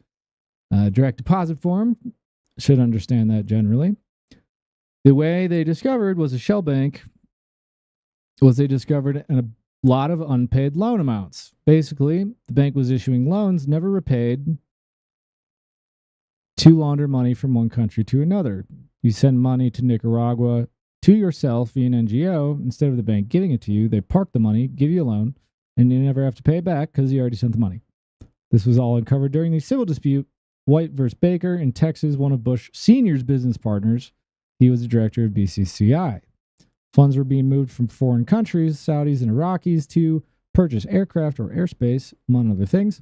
direct deposit form should understand that generally. The way they discovered was a shell bank was they discovered a lot of unpaid loan amounts. Basically, the bank was issuing loans never repaid to launder money from one country to another. You send money to Nicaragua to yourself via an NGO. Instead of the bank giving it to you, they park the money, give you a loan, and you never have to pay it back because you already sent the money. This was all uncovered during the civil dispute, White versus Baker in Texas, one of Bush Sr.'s business partners. He was the director of BCCI. Funds were being moved from foreign countries, Saudis and Iraqis, to purchase aircraft or airspace, among other things,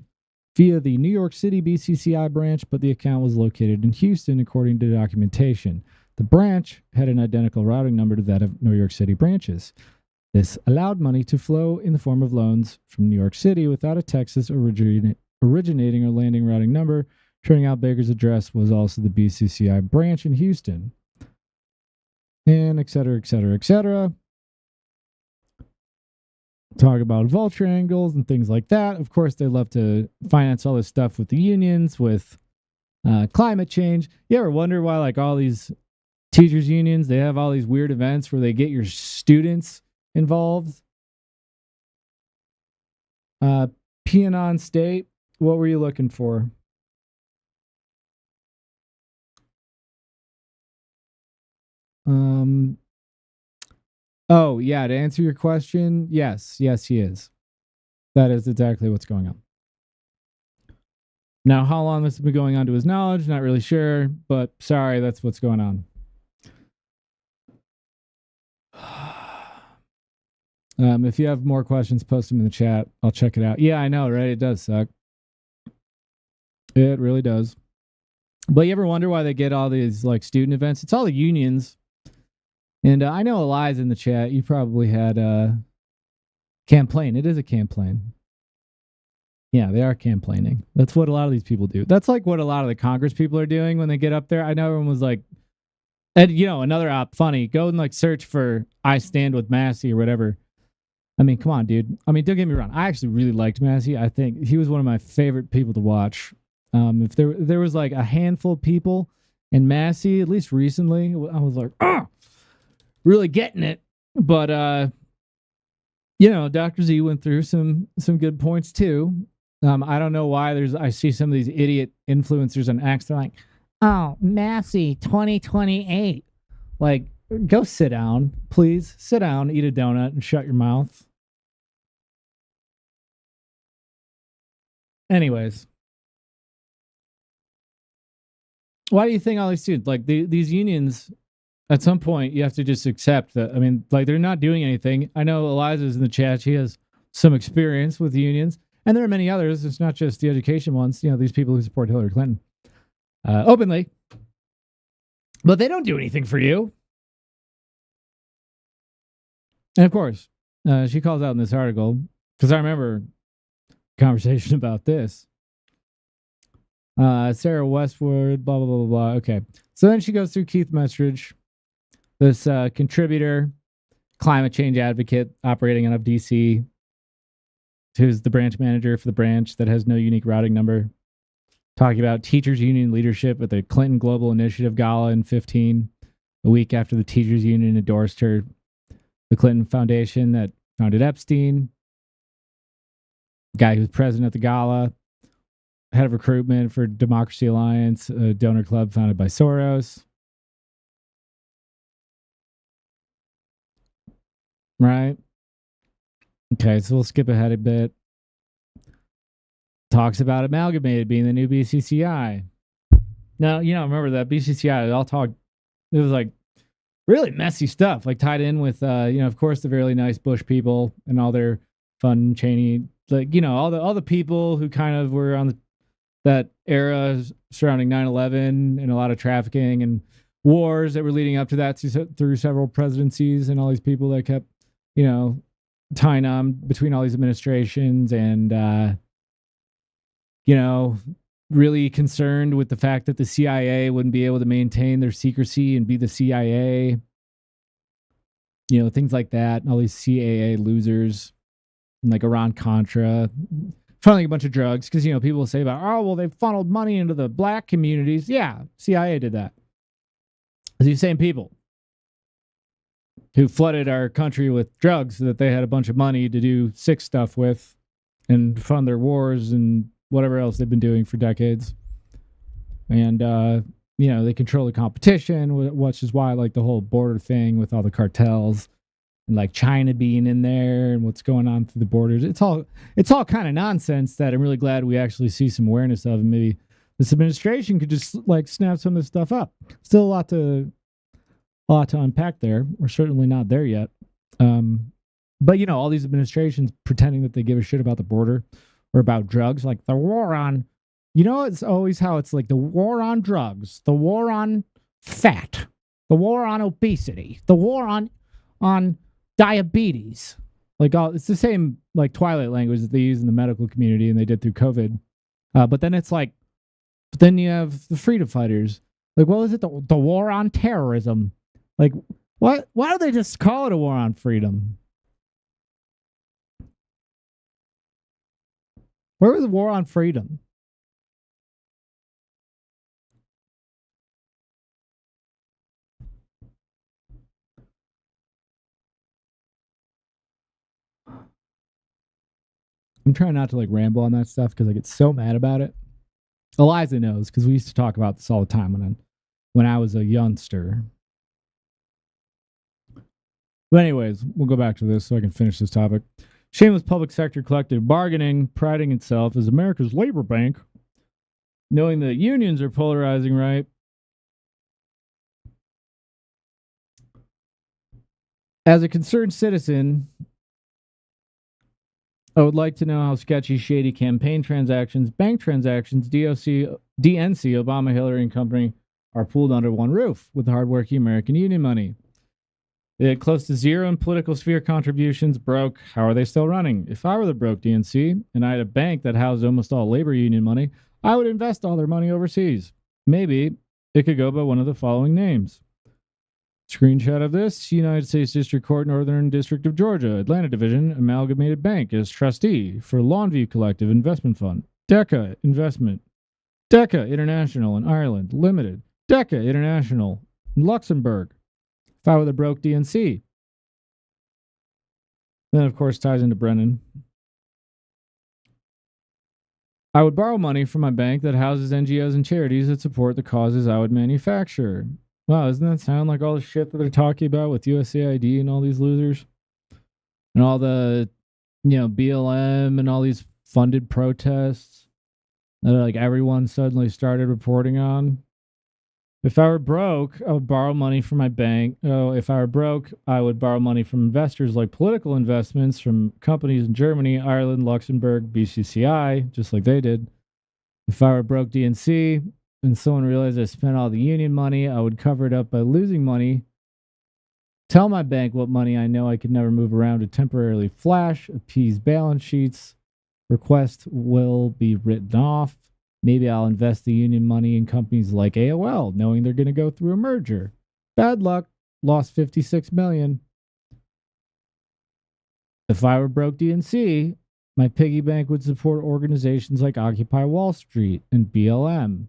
via the New York City BCCI branch, but the account was located in Houston, according to documentation. The branch had an identical routing number to that of New York City branches. This allowed money to flow in the form of loans from New York City without a Texas originating or landing routing number. Turning out Baker's address was also the BCCI branch in Houston. And et cetera, et cetera, et cetera. Talk about vol triangles and things like that. Of course, they love to finance all this stuff with the unions, with climate change. You ever wonder why, like, all these teachers' unions, they have all these weird events where they get your students involved? Pianon State, what were you looking for? Oh, yeah, to answer your question, yes, he is. That is exactly what's going on. Now, how long this has been going on to his knowledge, not really sure, but sorry, that's what's going on. If you have more questions, post them in the chat. I'll check it out. Yeah, I know, right? It does suck. It really does. But you ever wonder why they get all these like student events? It's all the unions. And I know Eli's in the chat. You probably had campaign. It is a campaign. Yeah, they are campaigning. That's what a lot of these people do. That's like what a lot of the Congress people are doing when they get up there. I know everyone was like, and you know, another op, funny, go and like search for I Stand with Massey or whatever. I mean, come on, dude. I mean, don't get me wrong. I actually really liked Massey. I think he was one of my favorite people to watch. If there was like a handful of people in Massey, at least recently, I was like, really getting it. But you know, Dr. Z went through some good points too. I don't know why I see some of these idiot influencers on X. They're like, oh, Massey 2028. Like, go sit down, please. Sit down, eat a donut, and shut your mouth. Anyways. Why do you think all these students, like these unions, at some point you have to just accept that? I mean, like, they're not doing anything. I know Eliza's in the chat. She has some experience with unions. And there are many others. It's not just the education ones. You know, these people who support Hillary Clinton openly. But they don't do anything for you. And of course, she calls out in this article, because I remember a conversation about this. Sarah Westwood, blah, blah, blah, blah, blah. Okay. So then she goes through Keith Mestridge, this contributor, climate change advocate operating out of DC, who's the branch manager for the branch that has no unique routing number, talking about teachers union leadership at the Clinton Global Initiative Gala in 2015, a week after the teachers union endorsed her, the Clinton Foundation that founded Epstein, guy who was president at the gala, head of recruitment for Democracy Alliance, a donor club founded by Soros. Right? Okay, so we'll skip ahead a bit. Talks about Amalgamated being the new BCCI. Now, you know, remember that BCCI, it was like really messy stuff, like tied in with, of course, the really nice Bush people and all their fun Cheney, like, all the people who kind of were on that era surrounding 9/11 and a lot of trafficking and wars that were leading up to that through several presidencies, and all these people that kept, tying on between all these administrations, and really concerned with the fact that the CIA wouldn't be able to maintain their secrecy and be the CIA, things like that, and all these CAA losers, and like Iran-Contra, funneling a bunch of drugs, because, people will say about, oh, well, they funneled money into the black communities. Yeah, CIA did that. These same people who flooded our country with drugs so that they had a bunch of money to do sick stuff with and fund their wars and whatever else they've been doing for decades. And, they control the competition, which is why, like, the whole border thing with all the cartels and, like, China being in there and what's going on through the borders. It's all kind of nonsense that I'm really glad we actually see some awareness of, and maybe this administration could just, like, snap some of this stuff up. Still a lot to unpack there. We're certainly not there yet. But, all these administrations pretending that they give a shit about the border or about drugs, like the war on, it's always how it's like the war on drugs, the war on fat, the war on obesity, the war on diabetes. Like, it's the same, like, Twilight language that they use in the medical community and they did through COVID. But then it's like, then you have the freedom fighters. Like, what was it? The war on terrorism. Like, what? Why don't they just call it a war on freedom? Where was the war on freedom? I'm trying not to, like, ramble on that stuff because I get so mad about it. Eliza knows, because we used to talk about this all the time when I was a youngster. But anyways, we'll go back to this so I can finish this topic. Shameless public sector collective bargaining, priding itself as America's labor bank, knowing that unions are polarizing, right? As a concerned citizen, I would like to know how sketchy, shady campaign transactions, bank transactions, DNC, Obama, Hillary, and company are pooled under one roof with hardworking American union money. They had close to zero in political sphere contributions, broke. How are they still running? If I were the broke DNC and I had a bank that housed almost all labor union money, I would invest all their money overseas. Maybe it could go by one of the following names. Screenshot of this: United States District Court, Northern District of Georgia, Atlanta Division, Amalgamated Bank as trustee for Longview Collective Investment Fund, DECA Investment, DECA International in Ireland, Limited, DECA International in Luxembourg. If I were the broke DNC. Then, of course, ties into Brennan. I would borrow money from my bank that houses NGOs and charities that support the causes I would manufacture. Wow, doesn't that sound like all the shit that they're talking about with USAID and all these losers? And all the, BLM and all these funded protests that, like, everyone suddenly started reporting on? If I were broke, I would borrow money from my bank. Oh, if I were broke, I would borrow money from investors, like political investments from companies in Germany, Ireland, Luxembourg, BCCI, just like they did. If I were broke DNC and someone realized I spent all the union money, I would cover it up by losing money. Tell my bank what money I know I could never move around to temporarily flash, appease balance sheets. Request will be written off. Maybe I'll invest the union money in companies like AOL, knowing they're going to go through a merger. Bad luck. Lost $56 million. If I were broke DNC, my piggy bank would support organizations like Occupy Wall Street and BLM.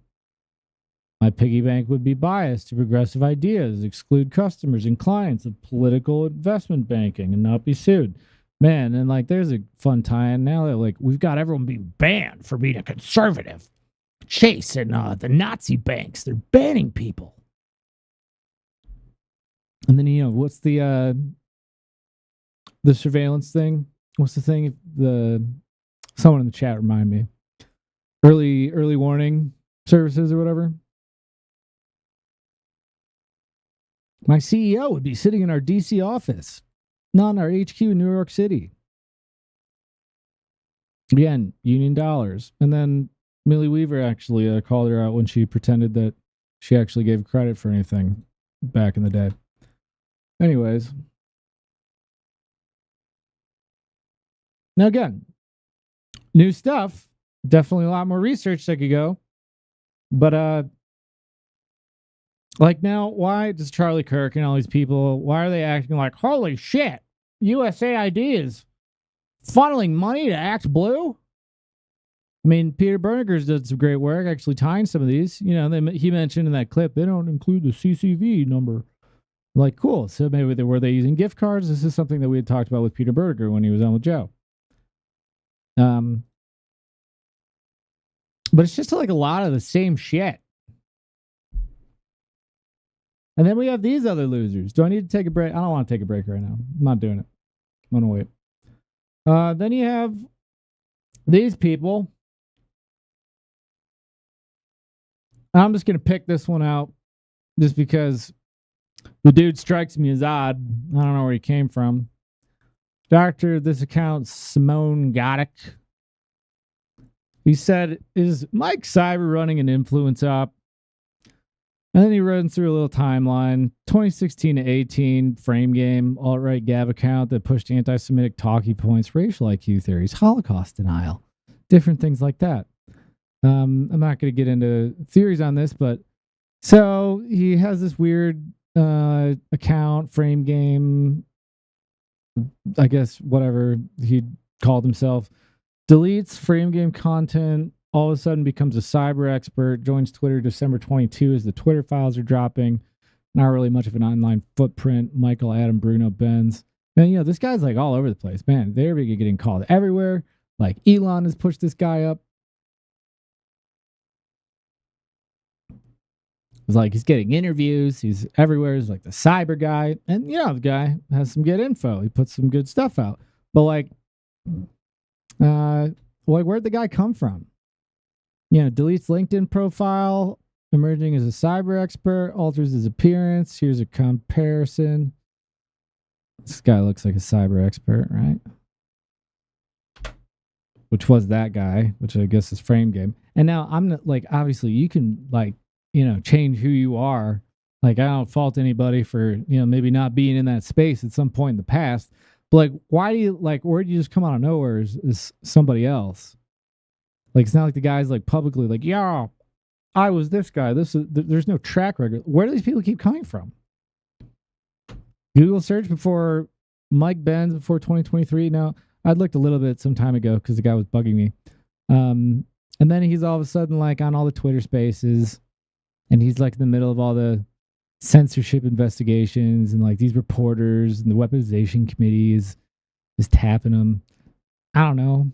My piggy bank would be biased to progressive ideas, exclude customers and clients of political investment banking, and not be sued. Man, and, like, there's a fun tie-in now that, like, we've got everyone being banned for being a conservative. Chase and the Nazi banks, they're banning people. And then, what's the surveillance thing? What's the thing? Someone in the chat remind me. Early warning services or whatever. My CEO would be sitting in our DC office, not in our HQ in New York City. Again, union dollars. And then Millie Weaver actually called her out when she pretended that she actually gave credit for anything back in the day. Anyways. Now again, new stuff. Definitely a lot more research that could go. But like now, why does Charlie Kirk and all these people, why are they acting like, holy shit, USAID is funneling money to Act Blue? I mean, Peter Bernigers did some great work actually tying some of these. You know, he mentioned in that clip, they don't include the CCV number. Like, cool. So maybe were they using gift cards? This is something that we had talked about with Peter Berger when he was on with Joe. But it's just like a lot of the same shit. And then we have these other losers. Do I need to take a break? I don't want to take a break right now. I'm not doing it. I'm going to wait. Then you have these people. I'm just going to pick this one out just because the dude strikes me as odd. I don't know where he came from. This account, Simone Goddick. He said, is Mike Cyber running an influence op? And then he runs through a little timeline. 2016 to 18, Frame Game, alt-right Gav account that pushed anti-Semitic talking points, racial IQ theories, Holocaust denial, different things like that. I'm not going to get into theories on this, but so he has this weird account, Frame Game, I guess, whatever he called himself, deletes Frame Game content, all of a sudden becomes a cyber expert, joins Twitter December 22 as the Twitter files are dropping. Not really much of an online footprint. Michael, Adam, Bruno, Benz. And, you know, this guy's like all over the place. Man, they're getting called everywhere. Like Elon has pushed this guy up. It's like he's getting interviews. He's everywhere. He's like the cyber guy. And, you know, the guy has some good info. He puts some good stuff out. But like where'd the guy come from? You know, deletes LinkedIn profile, emerging as a cyber expert, alters his appearance. Here's a comparison. This guy looks like a cyber expert, right? Which was that guy, which I guess is Frame Game. And now I'm not like, obviously you can like, you know, change who you are. Like I don't fault anybody for, you know, maybe not being in that space at some point in the past. But like, why do you like, where do you just come out of nowhere as somebody else? Like, it's not like the guy's like publicly like, yeah, I was this guy. There's no track record. Where do these people keep coming from? Google search before Mike Benz before 2023. Now, I'd looked a little bit some time ago because the guy was bugging me. And then he's all of a sudden like on all the Twitter spaces and he's like in the middle of all the censorship investigations and like these reporters and the weaponization committee is tapping him. I don't know.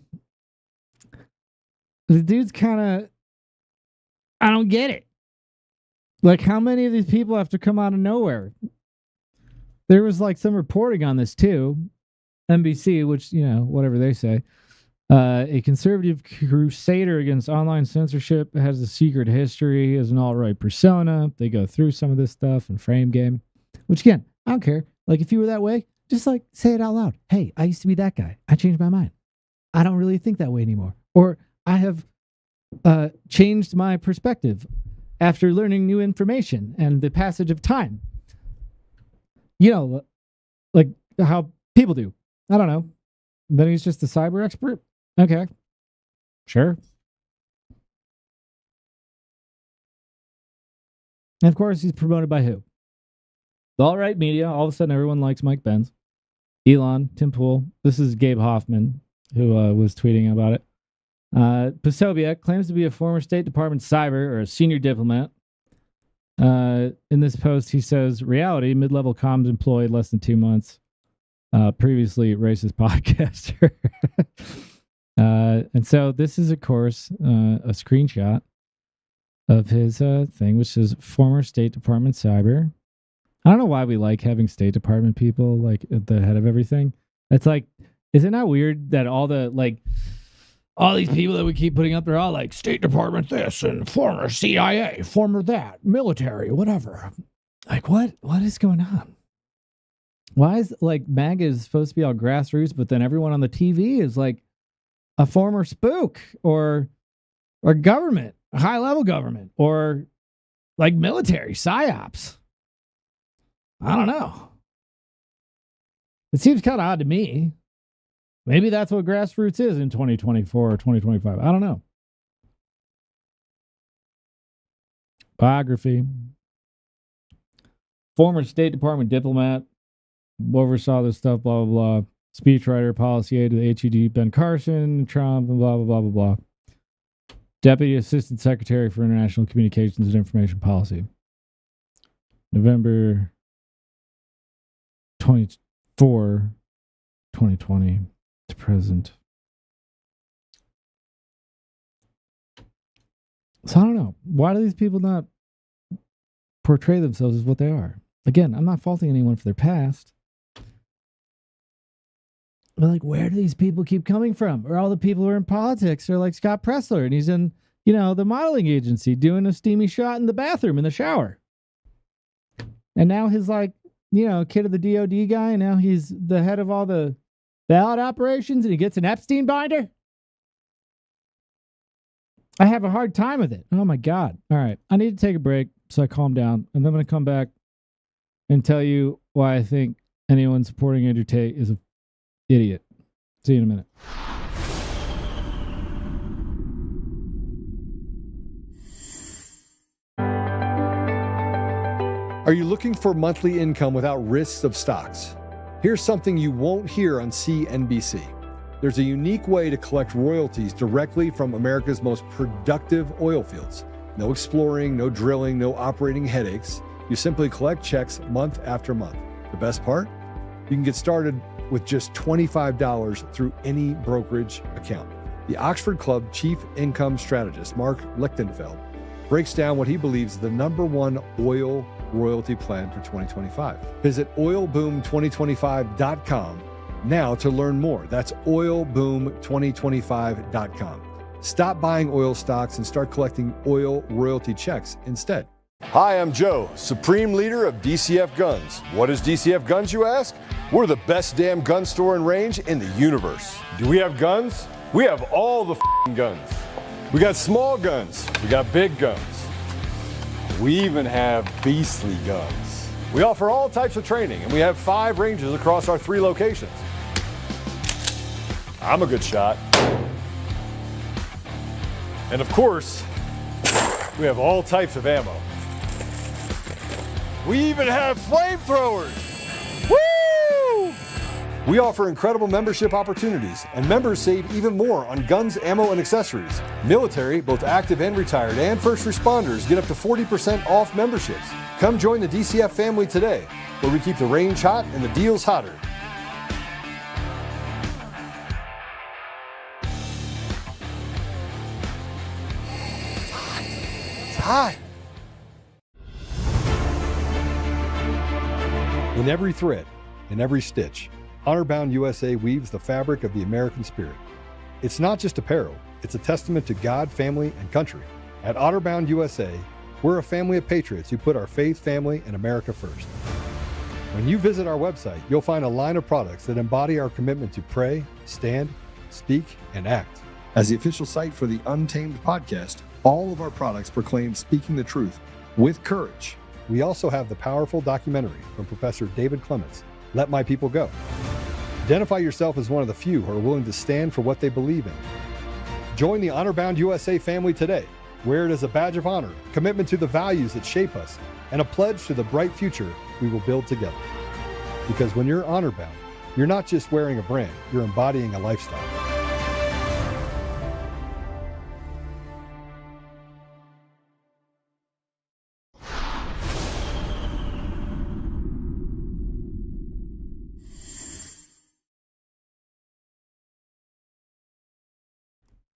The dude's kind of, I don't get it. Like, how many of these people have to come out of nowhere? There was like some reporting on this too. NBC, which, you know, whatever they say. A conservative crusader against online censorship, has a secret history as an alt-right persona. They go through some of this stuff in Frame Game, which again, I don't care. Like, if you were that way, just like say it out loud. Hey, I used to be that guy. I changed my mind. I don't really think that way anymore. Or I have changed my perspective after learning new information and the passage of time. You know, like how people do. I don't know. Then he's just a cyber expert? Okay. Sure. And of course, he's promoted by who? The alt-right media. All of a sudden, everyone likes Mike Benz. Elon, Tim Pool. This is Gabe Hoffman, who was tweeting about it. Posobiec claims to be a former State Department cyber or a senior diplomat. In this post, he says, reality, mid-level comms employee, less than 2 months. Previously racist podcaster. And so this is, of course, a screenshot of his thing, which is former State Department cyber. I don't know why we like having State Department people like at the head of everything. It's like, is it not weird that all these people that we keep putting up, they're all like State Department this and former CIA, former that, military, whatever. Like, what is going on? Why is like MAGA is supposed to be all grassroots, but then everyone on the TV is like a former spook or government, high level government, or like military psyops? I don't know. It seems kind of odd to me. Maybe that's what grassroots is in 2024 or 2025. I don't know. Biography. Former State Department diplomat, oversaw this stuff, blah, blah, blah. Speechwriter, policy aide to the HED, Ben Carson, Trump, and blah, blah, blah, blah, blah. Deputy Assistant Secretary for International Communications and Information Policy. November 24, 2020 to present. So I don't know. Why do these people not portray themselves as what they are? Again, I'm not faulting anyone for their past. But like, where do these people keep coming from? Or all the people who are in politics are like Scott Pressler, and he's in, the modeling agency doing a steamy shot in the bathroom in the shower. And now he's like, kid of the DOD guy, and now he's the head of all the ballot operations, and he gets an Epstein binder. I have a hard time with it. Oh my God. All right. I need to take a break so I calm down. And then I'm going to come back and tell you why I think anyone supporting Andrew Tate is an idiot. See you in a minute. Are you looking for monthly income without risks of stocks? Here's something you won't hear on CNBC. There's a unique way to collect royalties directly from America's most productive oil fields. No exploring, no drilling, no operating headaches. You simply collect checks month after month. The best part? You can get started with just $25 through any brokerage account. The Oxford Club Chief Income Strategist, Mark Lichtenfeld, breaks down what he believes is the #1 oil royalty plan for 2025. Visit oilboom2025.com now to learn more. That's oilboom2025.com. Stop buying oil stocks and start collecting oil royalty checks instead. Hi, I'm Joe, Supreme Leader of DCF Guns. What is DCF Guns, you ask? We're the best damn gun store and range in the universe. Do we have guns? We have all the guns. We got small guns. We got big guns. We even have beastly guns. We offer all types of training, and we have 5 ranges across our 3 locations. I'm a good shot. And of course, we have all types of ammo. We even have flamethrowers. Woo! We offer incredible membership opportunities, and members save even more on guns, ammo, and accessories. Military, both active and retired, and first responders get up to 40% off memberships. Come join the DCF family today, where we keep the range hot and the deals hotter. It's hot. In every thread, in every stitch, Honor-Bound USA weaves the fabric of the American spirit. It's not just apparel, it's a testament to God, family, and country. At Honor-Bound USA, we're a family of patriots who put our faith, family, and America first. When you visit our website, you'll find a line of products that embody our commitment to pray, stand, speak, and act. As the official site for the Untamed podcast, all of our products proclaim speaking the truth with courage. We also have the powerful documentary from Professor David Clements, Let My People Go. Identify yourself as one of the few who are willing to stand for what they believe in. Join the Honor-Bound USA family today. Wear it as a badge of honor, commitment to the values that shape us, and a pledge to the bright future we will build together. Because when you're honor-bound, you're not just wearing a brand, you're embodying a lifestyle.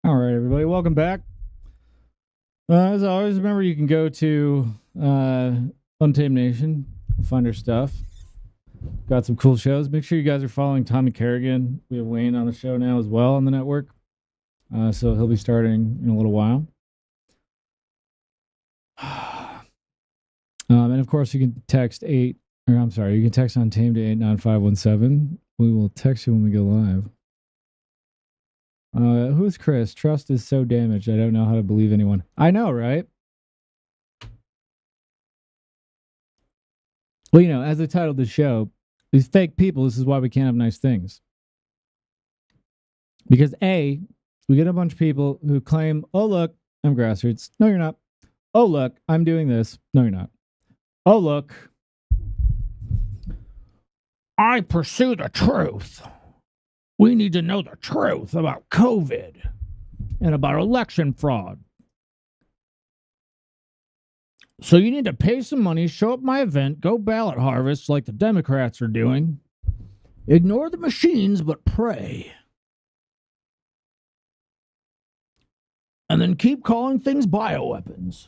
All right, everybody, welcome back. As always, remember you can go to Untamed Nation, find our stuff. Got some cool shows. Make sure you guys are following Tommy Kerrigan. We have Wayne on the show now as well on the network. So he'll be starting in a little while. And of course, you can text you can text on Tame to 89517. We will text you when we go live. Who's Chris? Trust is so damaged. I don't know how to believe anyone. I know, right? Well, as I titled the show, these fake people, this is why we can't have nice things. Because A, we get a bunch of people who claim, oh, look, I'm grassroots. No, you're not. Oh, look, I'm doing this. No, you're not. Oh, look, I pursue the truth. We need to know the truth about COVID and about election fraud. So you need to pay some money, show up my event, go ballot harvest like the Democrats are doing. Ignore the machines, but pray. And then keep calling things bioweapons.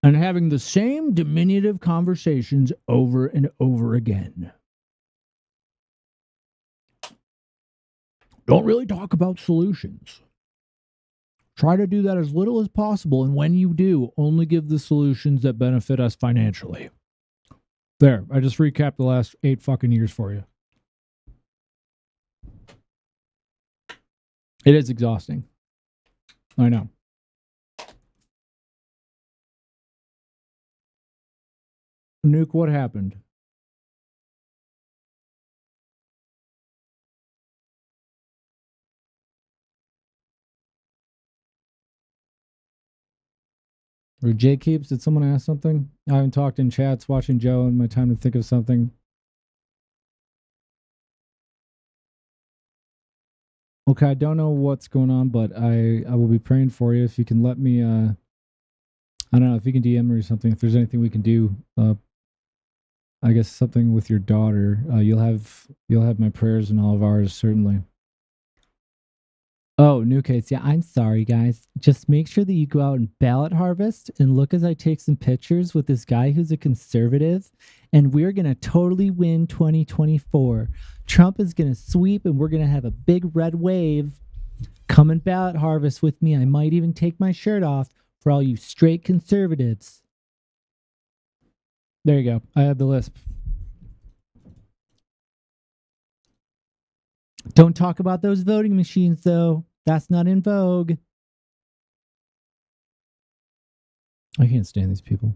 And having the same diminutive conversations over and over again. Don't really talk about solutions. Try to do that as little as possible, and when you do, only give the solutions that benefit us financially. There, I just recapped the last 8 fucking years for you. It is exhausting. I know. Nuke, what happened? Or Jay Keeps, did someone ask something? I haven't talked in chats, watching Joe, and my time to think of something. Okay, I don't know what's going on, but I will be praying for you. If you can let me, I don't know, if you can DM me or something, if there's anything we can do, I guess something with your daughter, you'll have my prayers and all of ours, certainly. Oh, new case. Yeah, I'm sorry, guys. Just make sure that you go out and ballot harvest and look as I take some pictures with this guy who's a conservative, and we're going to totally win 2024. Trump is going to sweep, and we're going to have a big red wave. Come and ballot harvest with me. I might even take my shirt off for all you straight conservatives. There you go. I had the lisp. Don't talk about those voting machines, though. That's not in vogue. I can't stand these people.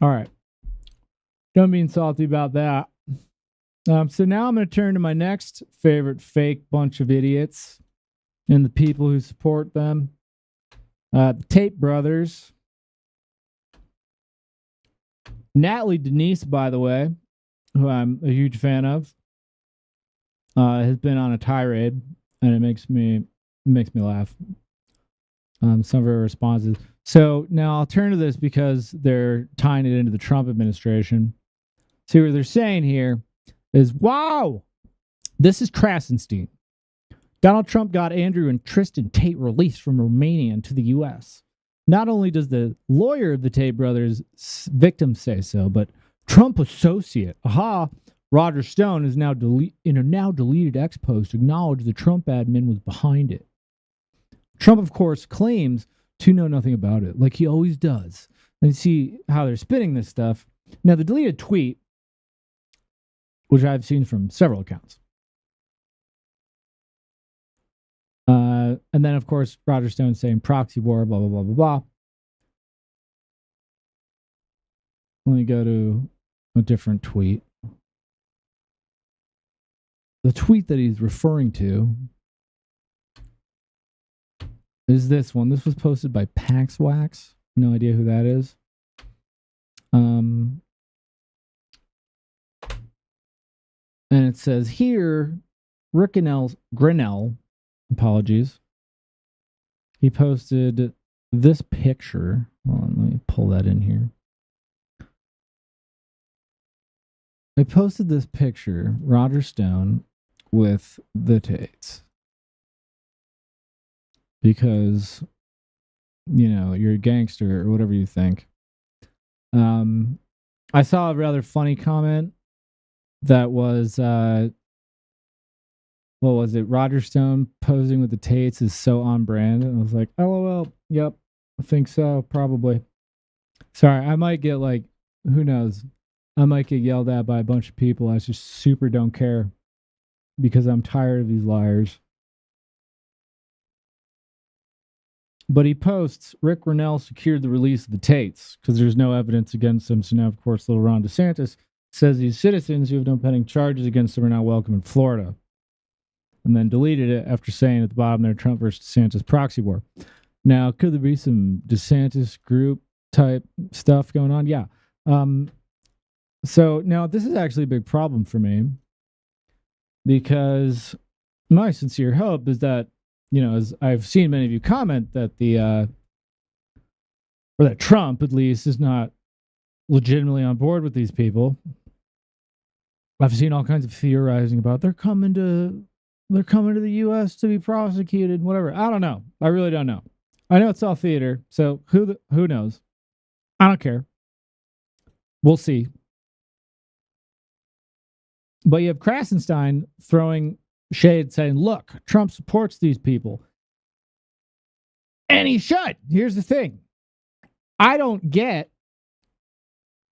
All right. Don't being salty about that. So now I'm going to turn to my next favorite fake bunch of idiots and the people who support them. The Tate brothers. Natalie Denise, by the way, who I'm a huge fan of, has been on a tirade, and it makes me laugh. Some of her responses. So now I'll turn to this because they're tying it into the Trump administration. See what they're saying here is, wow, this is Krasenstein. Donald Trump got Andrew and Tristan Tate released from Romania to the U.S. Not only does the lawyer of the Tate brothers' victim say so, but Trump associate, Roger Stone, is now in a now deleted X post acknowledged the Trump admin was behind it. Trump, of course, claims to know nothing about it, like he always does. And see how they're spinning this stuff. Now, the deleted tweet, which I've seen from several accounts. And then, of course, Roger Stone saying proxy war, blah, blah, blah, blah, blah. Let me go to a different tweet. The tweet that he's referring to is this one. This was posted by Paxwax. No idea who that is. And it says here, Rick Grinnell, apologies. He posted this picture. Hold on, let me pull that in here. I posted this picture, Roger Stone, with the Tates. Because, you're a gangster or whatever you think. I saw a rather funny comment that was, what was it? Roger Stone posing with the Tates is so on brand. And I was like, LOL, yep, I think so, probably. Sorry, I might get like, who knows? I might get yelled at by a bunch of people. I just super don't care because I'm tired of these liars. But he posts, Rick Rennell secured the release of the Tates because there's no evidence against him. So now, of course, little Ron DeSantis says these citizens who have no pending charges against them are not welcome in Florida. And then deleted it after saying at the bottom there, Trump versus DeSantis proxy war. Now, could there be some DeSantis group type stuff going on? Yeah. So now this is actually a big problem for me because my sincere hope is that, you know, as I've seen many of you comment that or that Trump at least is not legitimately on board with these people. I've seen all kinds of theorizing about they're coming to the U.S. to be prosecuted, whatever. I don't know. I really don't know. I know it's all theater, so who knows? I don't care. We'll see. But you have Krasenstein throwing shade saying, look, Trump supports these people. And he should. Here's the thing. I don't get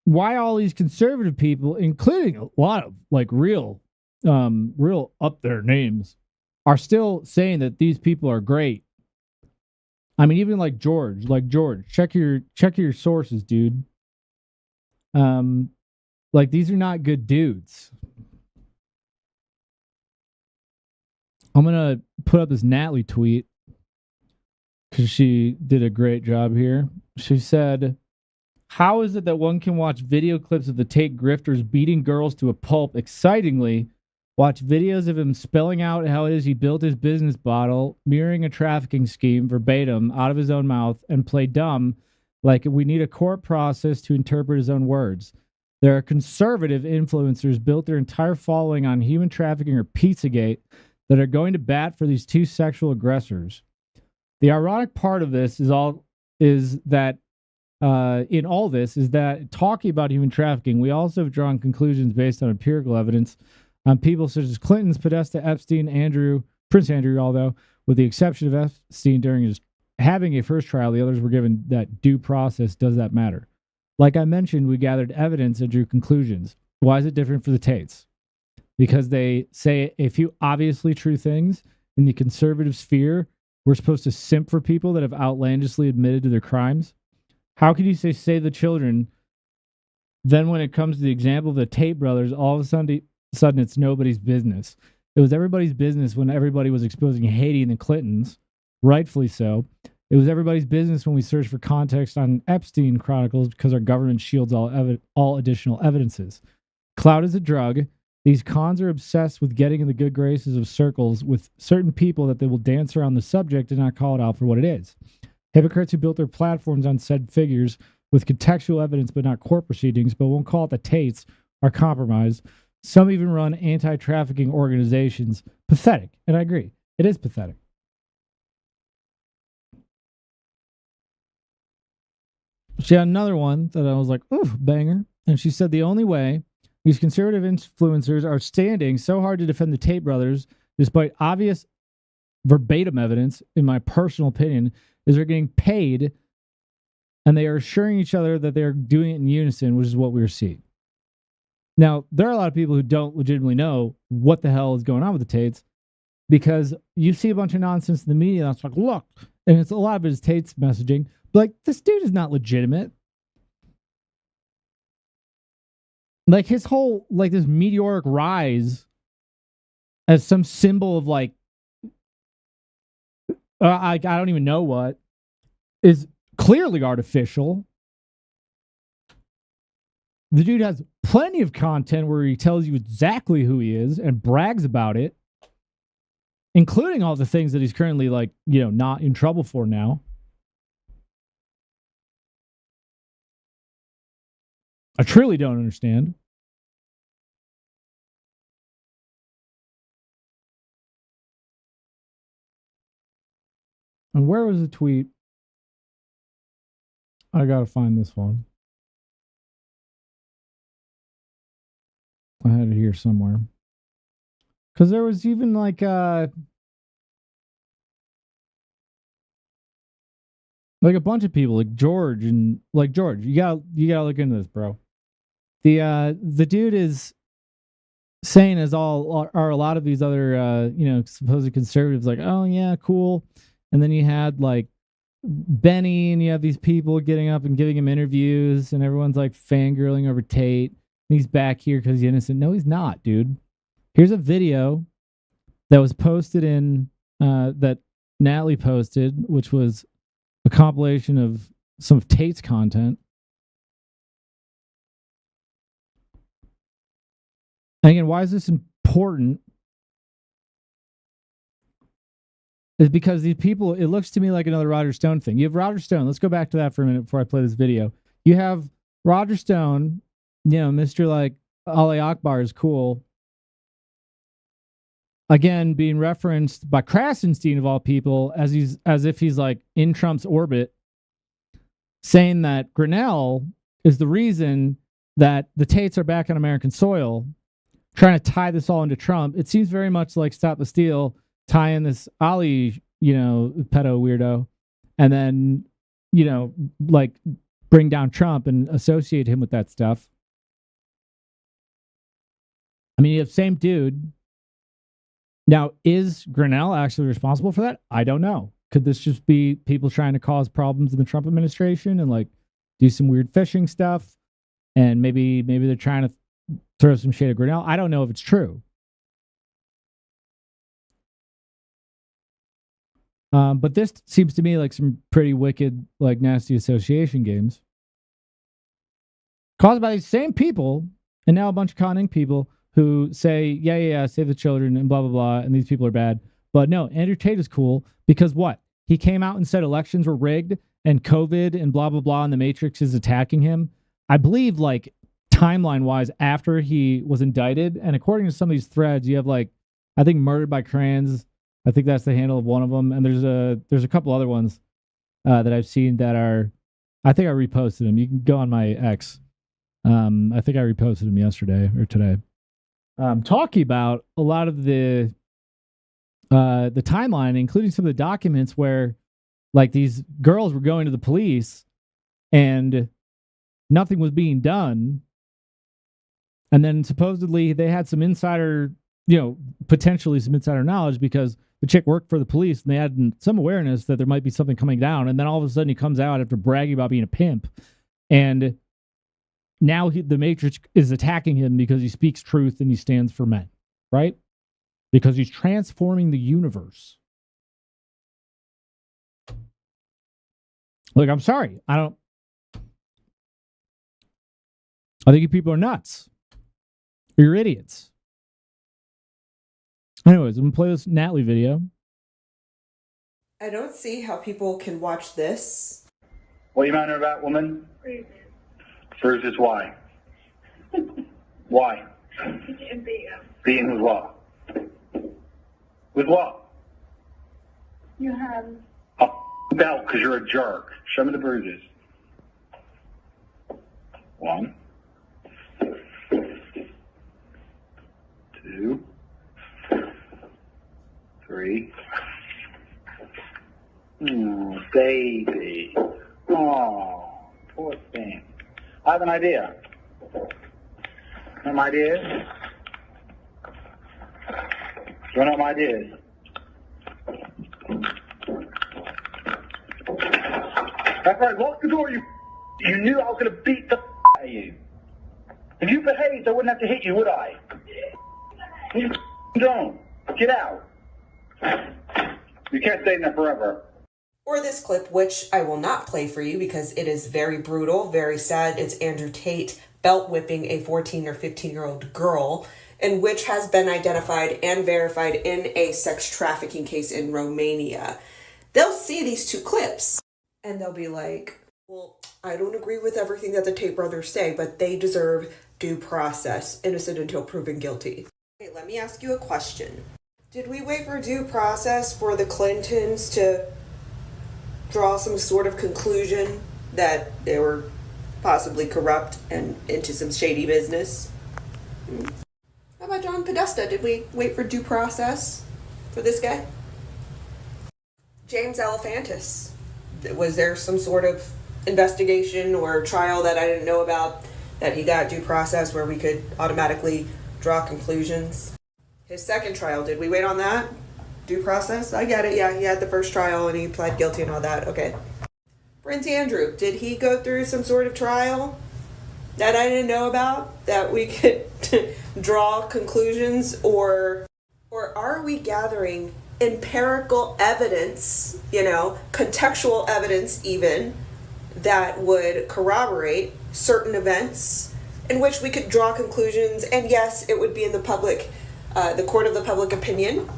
why all these conservative people, including a lot of like real up there names, are still saying that these people are great. I mean, even like George, check your sources, dude. Like these are not good dudes. I'm gonna put up this Natalie tweet because she did a great job here. She said, how is it that one can watch video clips of the Tate grifters beating girls to a pulp excitingly, watch videos of him spelling out how it is he built his business model, mirroring a trafficking scheme verbatim out of his own mouth, and play dumb like we need a court process to interpret his own words? There are conservative influencers built their entire following on human trafficking or Pizzagate that are going to bat for these two sexual aggressors. The ironic part of this is that talking about human trafficking, we also have drawn conclusions based on empirical evidence on people such as Clinton's Podesta, Epstein, Prince Andrew, although with the exception of Epstein during his having a first trial, the others were given that due process. Does that matter? Like I mentioned, we gathered evidence and drew conclusions. Why is it different for the Tates? Because they say a few obviously true things in the conservative sphere. We're supposed to simp for people that have outlandishly admitted to their crimes. How can you say save the children? Then when it comes to the example of the Tate brothers, all of a sudden it's nobody's business. It was everybody's business when everybody was exposing Haiti and the Clintons, rightfully so. It was everybody's business when we searched for context on Epstein Chronicles because our government shields all additional evidences. Clout is a drug. These cons are obsessed with getting in the good graces of circles with certain people that they will dance around the subject and not call it out for what it is. Hypocrites who built their platforms on said figures with contextual evidence but not court proceedings, but won't call it the Tates, are compromised. Some even run anti-trafficking organizations. Pathetic. And I agree. It is pathetic. She had another one that I was like, ooh, banger. And she said the only way these conservative influencers are standing so hard to defend the Tate brothers, despite obvious verbatim evidence, in my personal opinion, is they're getting paid and they are assuring each other that they're doing it in unison, which is what we're seeing. Now, there are a lot of people who don't legitimately know what the hell is going on with the Tates because you see a bunch of nonsense in the media that's like, look, and it's a lot of it is Tate's messaging. But like, this dude is not legitimate. Like his whole, like this meteoric rise as some symbol of like, I don't even know what, is clearly artificial. The dude has plenty of content where he tells you exactly who he is and brags about it, including all the things that he's currently like, you know, not in trouble for now. I truly don't understand. And where was the tweet? I gotta find this one. I had it here somewhere. Because there was even like Like a bunch of people, like George, and like George, you gotta look into this, bro. The dude is saying, as all are a lot of these other supposed conservatives, like, oh yeah, cool. And then you had like Benny, and you have these people getting up and giving him interviews, and everyone's like fangirling over Tate. And he's back here because he's innocent. No, he's not, dude. Here's a video that was posted in that Natalie posted, which was a compilation of some of Tate's content. And again, why is this important? Is because these people, it looks to me like another Roger Stone thing. You have Roger Stone. Let's go back to that for a minute before I play this video. You have Roger Stone, Mr. like Ali Akbar is cool. Again, being referenced by Krasenstein of all people as if he's like in Trump's orbit, saying that Grinnell is the reason that the Tates are back on American soil, trying to tie this all into Trump. It seems very much like Stop the Steal, tie in this Ali, pedo weirdo, and then, like bring down Trump and associate him with that stuff. I mean, you have same dude. Now, is Grinnell actually responsible for that? I don't know. Could this just be people trying to cause problems in the Trump administration and like do some weird phishing stuff? And maybe they're trying to throw some shade at Grinnell. I don't know if it's true. But this seems to me like some pretty wicked, like nasty association games caused by these same people, and now a bunch of conning people who say, yeah, save the children and blah, blah, blah, and these people are bad. But no, Andrew Tate is cool because what? He came out and said elections were rigged and COVID and blah, blah, blah, and the Matrix is attacking him. I believe, like, timeline-wise, after he was indicted, and according to some of these threads, you have, like, I think Murdered by Crayons. I think that's the handle of one of them. And there's a couple other ones that I've seen that are, I think I reposted them. You can go on my X. I think I reposted them yesterday or today. Talking about a lot of the timeline, including some of the documents where, like, these girls were going to the police and nothing was being done, and then supposedly they had some insider, potentially some insider knowledge because the chick worked for the police and they had some awareness that there might be something coming down, and then all of a sudden he comes out after bragging about being a pimp, and now the Matrix is attacking him because he speaks truth and he stands for men, right? Because he's transforming the universe. Look, I'm sorry. I think you people are nuts. You're idiots. Anyways, I'm going to play this Natalie video. I don't see how people can watch this. What are you mad about, woman? Bruises, why? Why? Beaten with what? With what? You have A belt because you're a jerk. Show me the bruises. 1, 2, 3. Oh, baby. Oh, poor thing. I have an idea. Some ideas? You want to know my ideas? That's right, lock the door, you knew I was going to beat the out of you. If you behaved, I wouldn't have to hit you, would I? You don't. Get out. You can't stay in there forever. Or this clip, which I will not play for you because it is very brutal, very sad. It's Andrew Tate belt whipping a 14 or 15-year-old girl, and which has been identified and verified in a sex trafficking case in Romania. They'll see these two clips and they'll be like, well, I don't agree with everything that the Tate brothers say, but they deserve due process, innocent until proven guilty. Okay, let me ask you a question. Did we wait for due process for the Clintons to draw some sort of conclusion that they were possibly corrupt and into some shady business? How about John Podesta? Did we wait for due process for this guy? James Alefantis, Was there some sort of investigation or trial that I didn't know about that he got due process where we could automatically draw conclusions? His second trial, did we wait on that? Due process? I get it. Yeah, he had the first trial and he pled guilty and all that. Okay. Prince Andrew, did he go through some sort of trial that I didn't know about that we could draw conclusions, or are we gathering empirical evidence, contextual evidence even, that would corroborate certain events in which we could draw conclusions? And yes, it would be in the public, the court of the public opinion,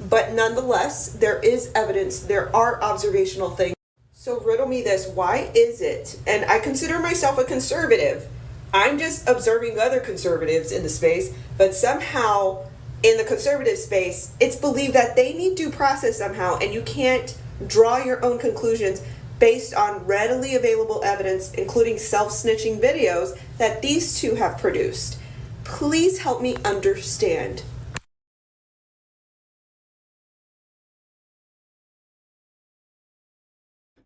but nonetheless, there is evidence, there are observational things. So riddle me this, why is it, and I consider myself a conservative, I'm just observing other conservatives in the space, but somehow in the conservative space, it's believed that they need due process somehow, and you can't draw your own conclusions based on readily available evidence, including self-snitching videos that these two have produced. Please help me understand.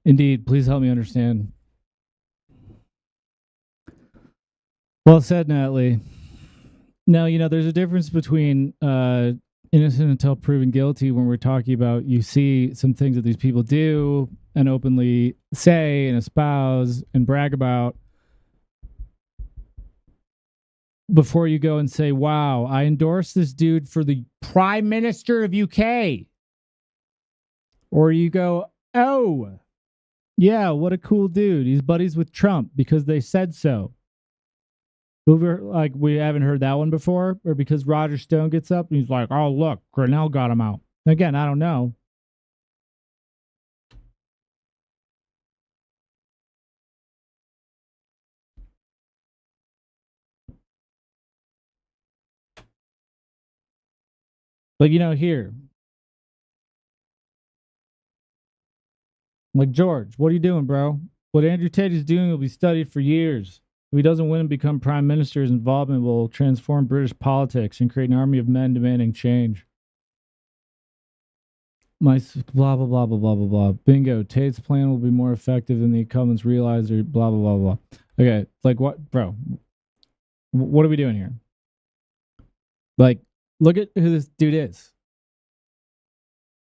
Indeed, please help me understand. Well said, Natalie. Now, there's a difference between innocent until proven guilty when we're talking about you see some things that these people do and openly say and espouse and brag about before you go and say, wow, I endorse this dude for the Prime Minister of UK. Or you go, oh, yeah, what a cool dude. He's buddies with Trump because they said so. Like, we haven't heard that one before, or because Roger Stone gets up and he's like, oh, look, Grinnell got him out. Again, I don't know. But, here. Like, George, what are you doing, bro? What Andrew Tate is doing will be studied for years. If he doesn't win and become prime minister, his involvement will transform British politics and create an army of men demanding change. My blah, blah, blah, blah, blah, blah, blah. Bingo. Tate's plan will be more effective than the incumbents realize, or blah, blah, blah, blah. Okay, like what, bro? What are we doing here? Like, look at who this dude is.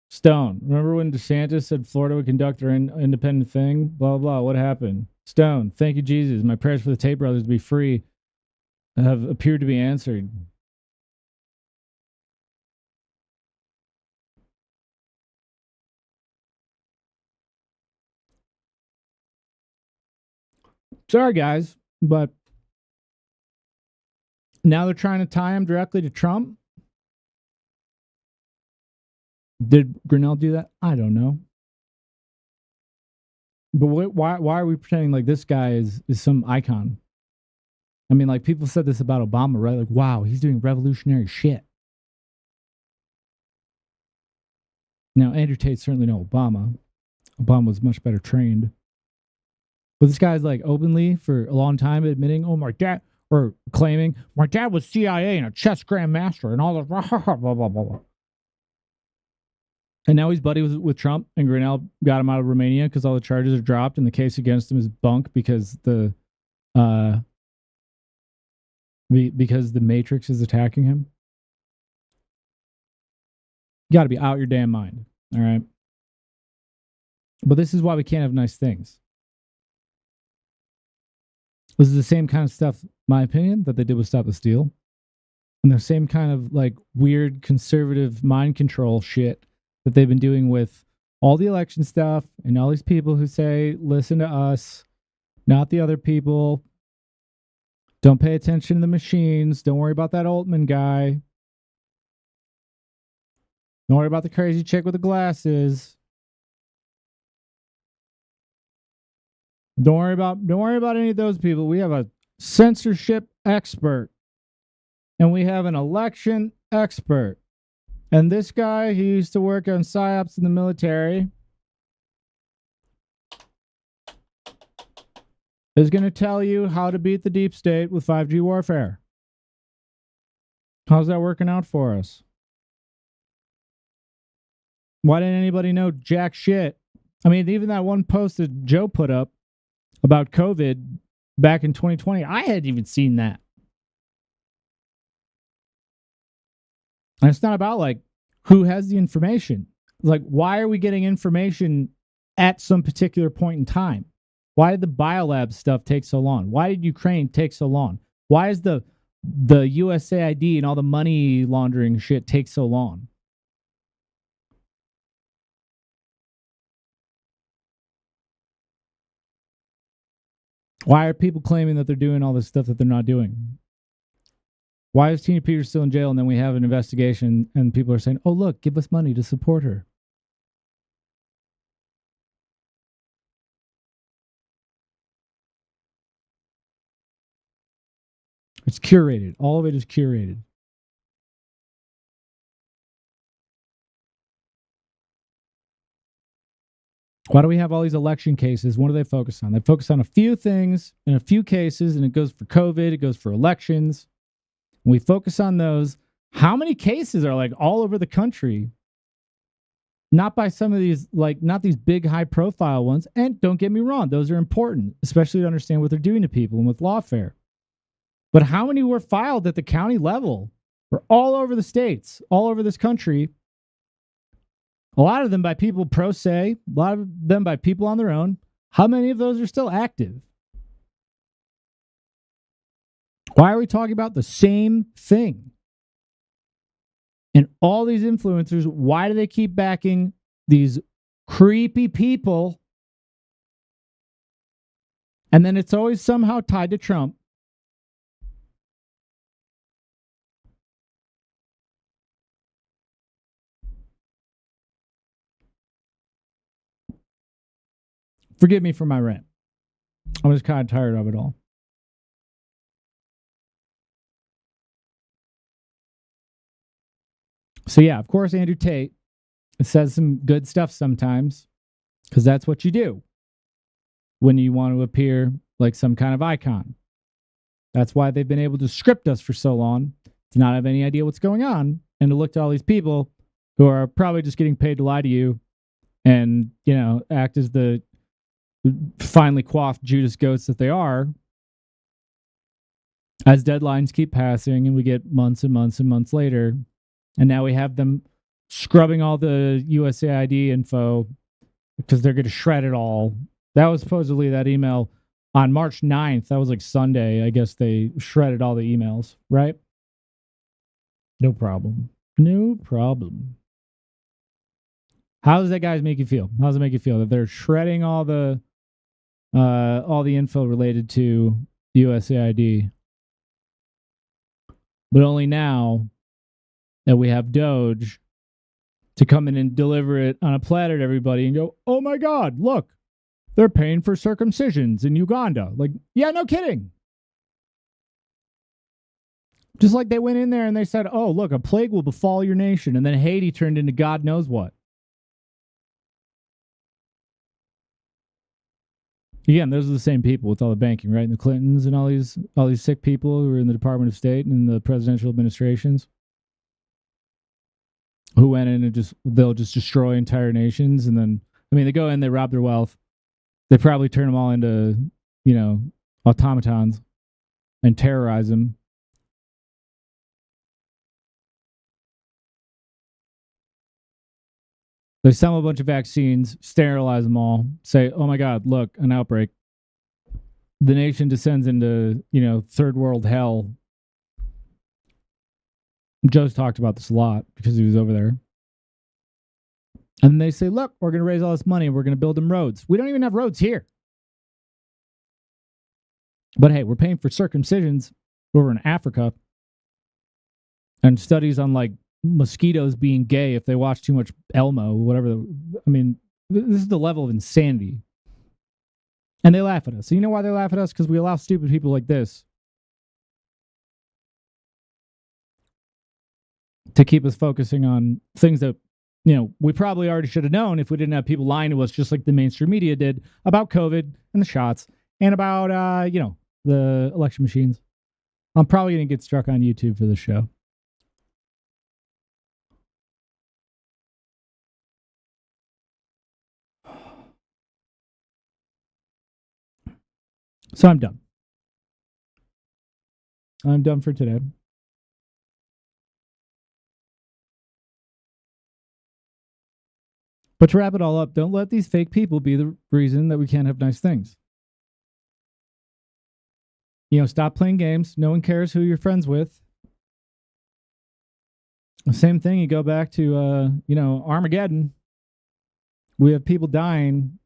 Stone. Remember when DeSantis said Florida would conduct their independent thing? Blah, blah, blah. What happened? Stone. Thank you, Jesus. My prayers for the Tate brothers to be free have appeared to be answered. Sorry, guys, but now they're trying to tie him directly to Trump. Did Grinnell do that? I don't know. But why are we pretending like this guy is some icon? I mean, like, people said this about Obama, right? Like, wow, he's doing revolutionary shit. Now, Andrew Tate certainly no Obama. Obama was much better trained. But this guy's like openly for a long time admitting, oh, my dad, or claiming, my dad was CIA and a chess grandmaster and all the blah, blah, blah, blah, blah. And now he's buddy with Trump, and Grinnell got him out of Romania because all the charges are dropped and the case against him is bunk because the Matrix is attacking him. You got to be out your damn mind, all right? But this is why we can't have nice things. This is the same kind of stuff, my opinion, that they did with Stop the Steal. And the same kind of like weird conservative mind control shit that they've been doing with all the election stuff and all these people who say, listen to us, not the other people. Don't pay attention to the machines. Don't worry about that Altman guy. Don't worry about the crazy chick with the glasses. Don't worry about any of those people. We have a censorship expert. And we have an election expert. And this guy, he used to work on PSYOPs in the military, is going to tell you how to beat the deep state with 5G warfare. How's that working out for us? Why didn't anybody know jack shit I mean, even that one post that Joe put up about COVID back in 2020, I hadn't even seen that. And it's not about like who has the information. Like, why are we getting information at some particular point in time? Why did the biolab stuff take so long? Why did Ukraine take so long? Why is the USAID and all the money laundering shit take so long? Why are people claiming that they're doing all this stuff that they're not doing? Why is Tina Peters still in jail and then we have an investigation and people are saying, oh, look, give us money to support her? It's curated. All of it is curated. Why do we have all these election cases? What do they focus on? They focus on a few things in a few cases, and it goes for COVID, it goes for elections. When we focus on those, how many cases are like all over the country? Not by some of these, like, not these big high profile ones. And don't get me wrong, those are important, especially to understand what they're doing to people and with lawfare. But how many were filed at the county level? Or all over the states, all over this country? A lot of them by people pro se, a lot of them by people on their own. How many of those are still active? Why are we talking about the same thing? And all these influencers, why do they keep backing these creepy people? And then it's always somehow tied to Trump. Forgive me for my rant. I'm just kind of tired of it all. So yeah, of course, Andrew Tate says some good stuff sometimes because that's what you do when you want to appear like some kind of icon. That's why they've been able to script us for so long, to not have any idea what's going on, and to look to all these people who are probably just getting paid to lie to you and, you know, act as the finely coiffed Judas goats that they are, as deadlines keep passing and we get months and months and months later. And now we have them scrubbing all the USAID info because they're going to shred it all. That was supposedly that email on March 9th. That was like Sunday. I guess they shredded all the emails, right? No problem. No problem. How does that guys make you feel? How does it make you feel that they're shredding all the info related to USAID? But only now that we have Doge to come in and deliver it on a platter to everybody and go, oh my God, look, they're paying for circumcisions in Uganda. Like, yeah, no kidding. Just like they went in there and they said, oh, look, a plague will befall your nation. And then Haiti turned into God knows what. Again, those are the same people with all the banking, right? And the Clintons and all these sick people who are in the Department of State and the presidential administrations who went in and they'll just destroy entire nations. And then, I mean, they go in, they rob their wealth. They probably turn them all into, you know, automatons and terrorize them. They sell a bunch of vaccines, sterilize them all, say, oh my God, look, an outbreak. The nation descends into, you know, third world hell. Joe's talked about this a lot because he was over there. And they say, look, we're going to raise all this money and we're going to build them roads. We don't even have roads here. But hey, we're paying for circumcisions over in Africa and studies on like mosquitoes being gay if they watch too much Elmo, whatever. I mean, this is the level of insanity. And they laugh at us. So you know why they laugh at us? Because we allow stupid people like this to keep us focusing on things that, you know, we probably already should have known if we didn't have people lying to us just like the mainstream media did about COVID and the shots and about, you know, the election machines. I'm probably going to get struck on YouTube for this show. So I'm done. I'm done for today. But to wrap it all up, don't let these fake people be the reason that we can't have nice things. Stop playing games. No one cares who you're friends with. The same thing, you go back to, Armageddon. We have people dying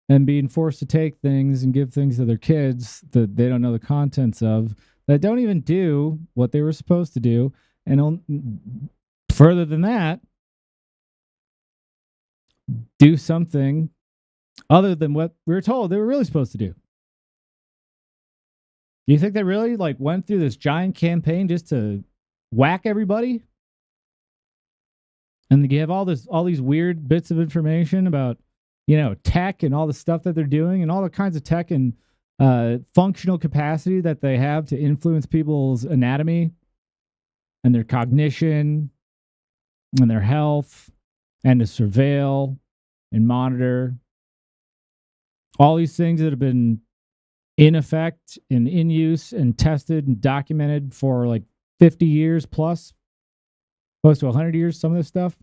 and being forced to take things and give things to their kids that they don't know the contents of, that don't even do what they were supposed to do. And further than that, do something other than what we were told they were really supposed to do. You think they really went through this giant campaign just to whack everybody? And you have all these weird bits of information about, tech and all the stuff that they're doing and all the kinds of tech and functional capacity that they have to influence people's anatomy and their cognition and their health and to surveil and monitor. All these things that have been in effect and in use and tested and documented for 50 years plus, close to 100 years, some of this stuff.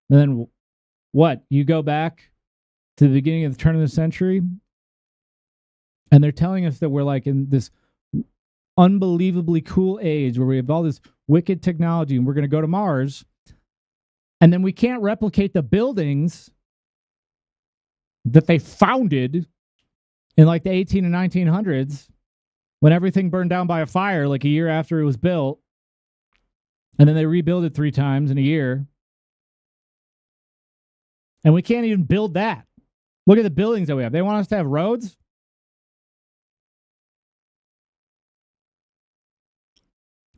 And then what? You go back to the beginning of the turn of the century, and they're telling us that we're in this unbelievably cool age where we have all this wicked technology and we're going to go to Mars, and then we can't replicate the buildings that they founded in the 18 and 1900s when everything burned down by a fire a year after it was built. And then they rebuild it 3 times in a year. And we can't even build that. Look at the buildings that we have. They want us to have roads?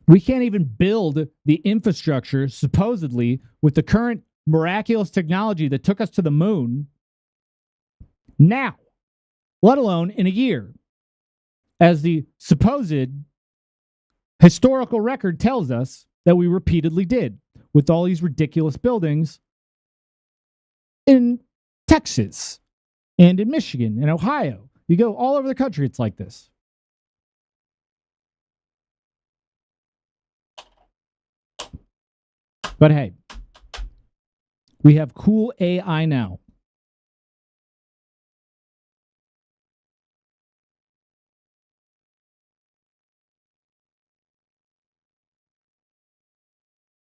We can't even build the infrastructure, supposedly, with the current miraculous technology that took us to the moon now, let alone in a year, as the supposed historical record tells us that we repeatedly did with all these ridiculous buildings in Texas and in Michigan and Ohio. You go all over the country, it's like this. But hey, we have cool AI now.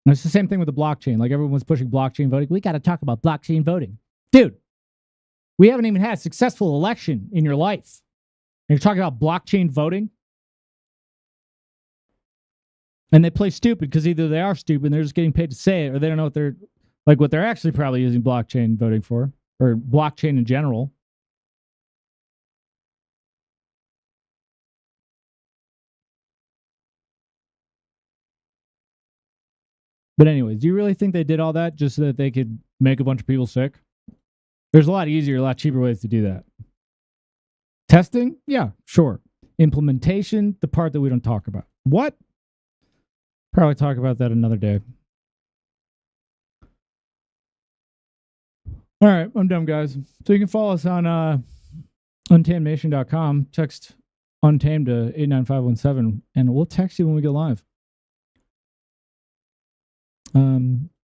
And it's the same thing with the blockchain. Everyone's pushing blockchain voting. We got to talk about blockchain voting. Dude, we haven't even had a successful election in your life. And you're talking about blockchain voting? And they play stupid because either they are stupid and they're just getting paid to say it, or they don't know what they're actually probably using blockchain voting for, or blockchain in general. But anyways, do you really think they did all that just so that they could make a bunch of people sick? There's a lot easier, a lot cheaper ways to do that. Testing? Yeah, sure. Implementation, the part that we don't talk about. What? Probably talk about that another day. All right, I'm done, guys. So you can follow us on untamednation.com. Text untamed to 89517, and we'll text you when we go live.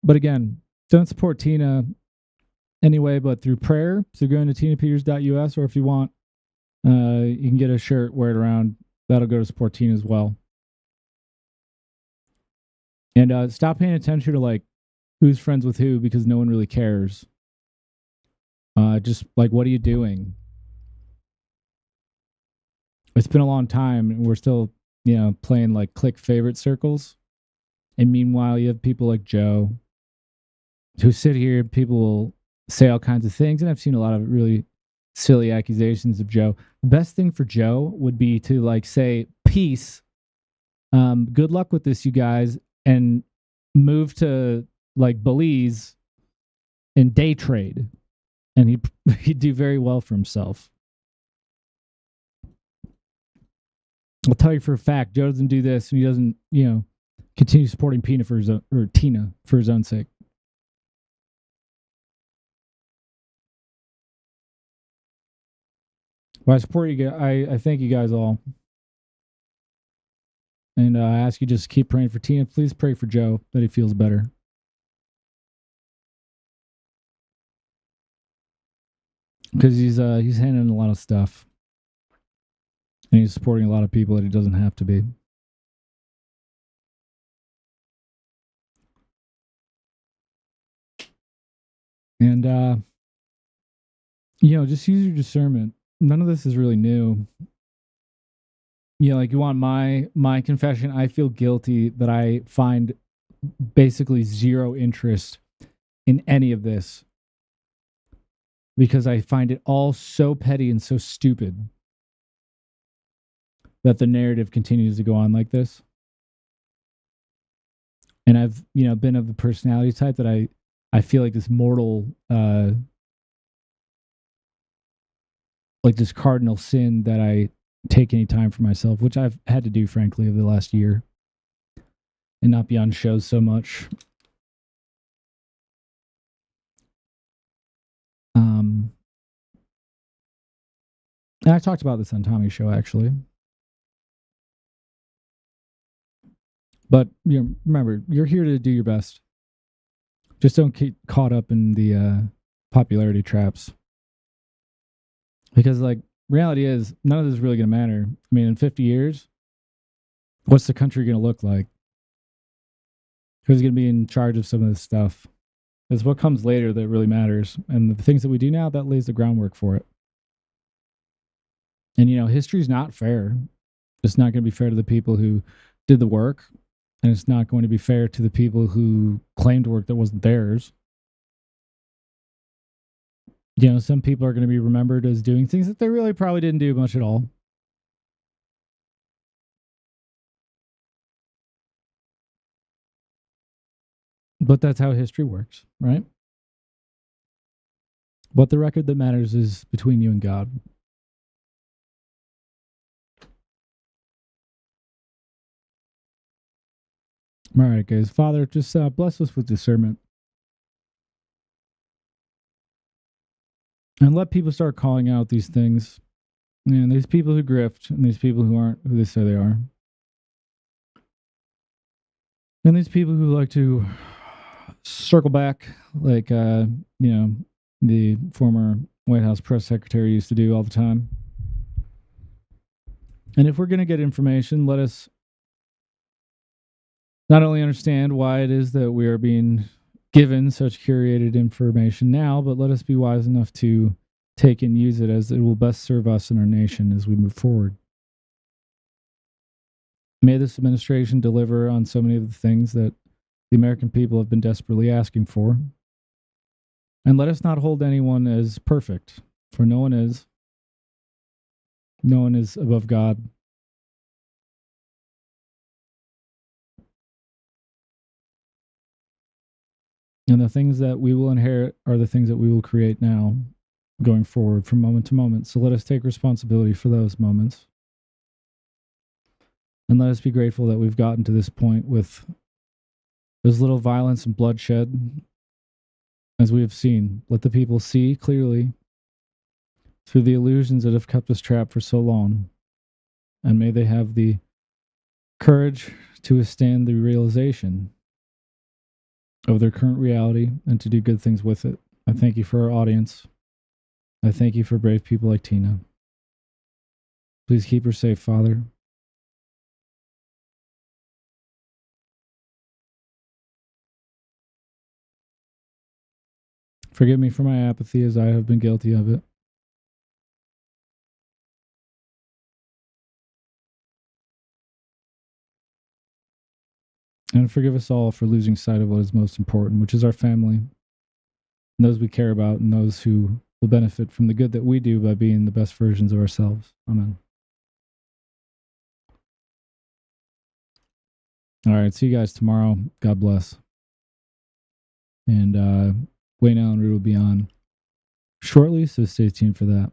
But again, don't support Tina anyway, but through prayer. So going to tinapeters.us, or if you want, you can get a shirt, wear it around. That'll go to support Tina as well. And stop paying attention to who's friends with who, because no one really cares. Just what are you doing? It's been a long time, and we're still, playing click favorite circles. And meanwhile, you have people like Joe who sit here. People will say all kinds of things, and I've seen a lot of really silly accusations of Joe. The best thing for Joe would be to say, peace, good luck with this, you guys, and move to Belize and day trade, and he'd do very well for himself. I'll tell you for a fact, Joe doesn't do this, and he doesn't, continue supporting Tina for his own sake. Well, I support you guys. I thank you guys all. And I ask you just keep praying for Tina. Please pray for Joe that he feels better. Because he's handling a lot of stuff. And he's supporting a lot of people that he doesn't have to be. And just use your discernment. None of this is really new. Like you want my confession. I feel guilty that I find basically zero interest in any of this because I find it all so petty and so stupid that the narrative continues to go on like this. And I've been of the personality type that I feel like this mortal like this cardinal sin that I take any time for myself, which I've had to do, frankly, over the last year, and not be on shows so much. And I talked about this on Tommy's show, actually. But remember, you're here to do your best. Just don't get caught up in the popularity traps. Because, reality is, none of this is really going to matter. I mean, in 50 years, what's the country going to look like? Who's going to be in charge of some of this stuff? It's what comes later that really matters. And the things that we do now, that lays the groundwork for it. And, history's not fair. It's not going to be fair to the people who did the work. And it's not going to be fair to the people who claimed work that wasn't theirs. Some people are going to be remembered as doing things that they really probably didn't do much at all. But that's how history works, right? But the record that matters is between you and God. All right, guys. Father, just bless us with discernment. And let people start calling out these things. And these people who grift and these people who aren't who they say they are. And these people who like to circle back like, the former White House press secretary used to do all the time. And if we're going to get information, let us not only understand why it is that we are being given such curated information now, but let us be wise enough to take and use it as it will best serve us and our nation as we move forward. May this administration deliver on so many of the things that the American people have been desperately asking for. And let us not hold anyone as perfect, for no one is. No one is above God. And the things that we will inherit are the things that we will create now, going forward from moment to moment. So let us take responsibility for those moments. And let us be grateful that we've gotten to this point with as little violence and bloodshed as we have seen. Let the people see clearly through the illusions that have kept us trapped for so long. And may they have the courage to withstand the realization of their current reality and to do good things with it. I thank you for our audience. I thank you for brave people like Tina. Please keep her safe, Father. Forgive me for my apathy as I have been guilty of it. And forgive us all for losing sight of what is most important, which is our family, and those we care about, and those who will benefit from the good that we do by being the best versions of ourselves. Amen. All right, see you guys tomorrow. God bless. And Wayne Allen Root will be on shortly, so stay tuned for that.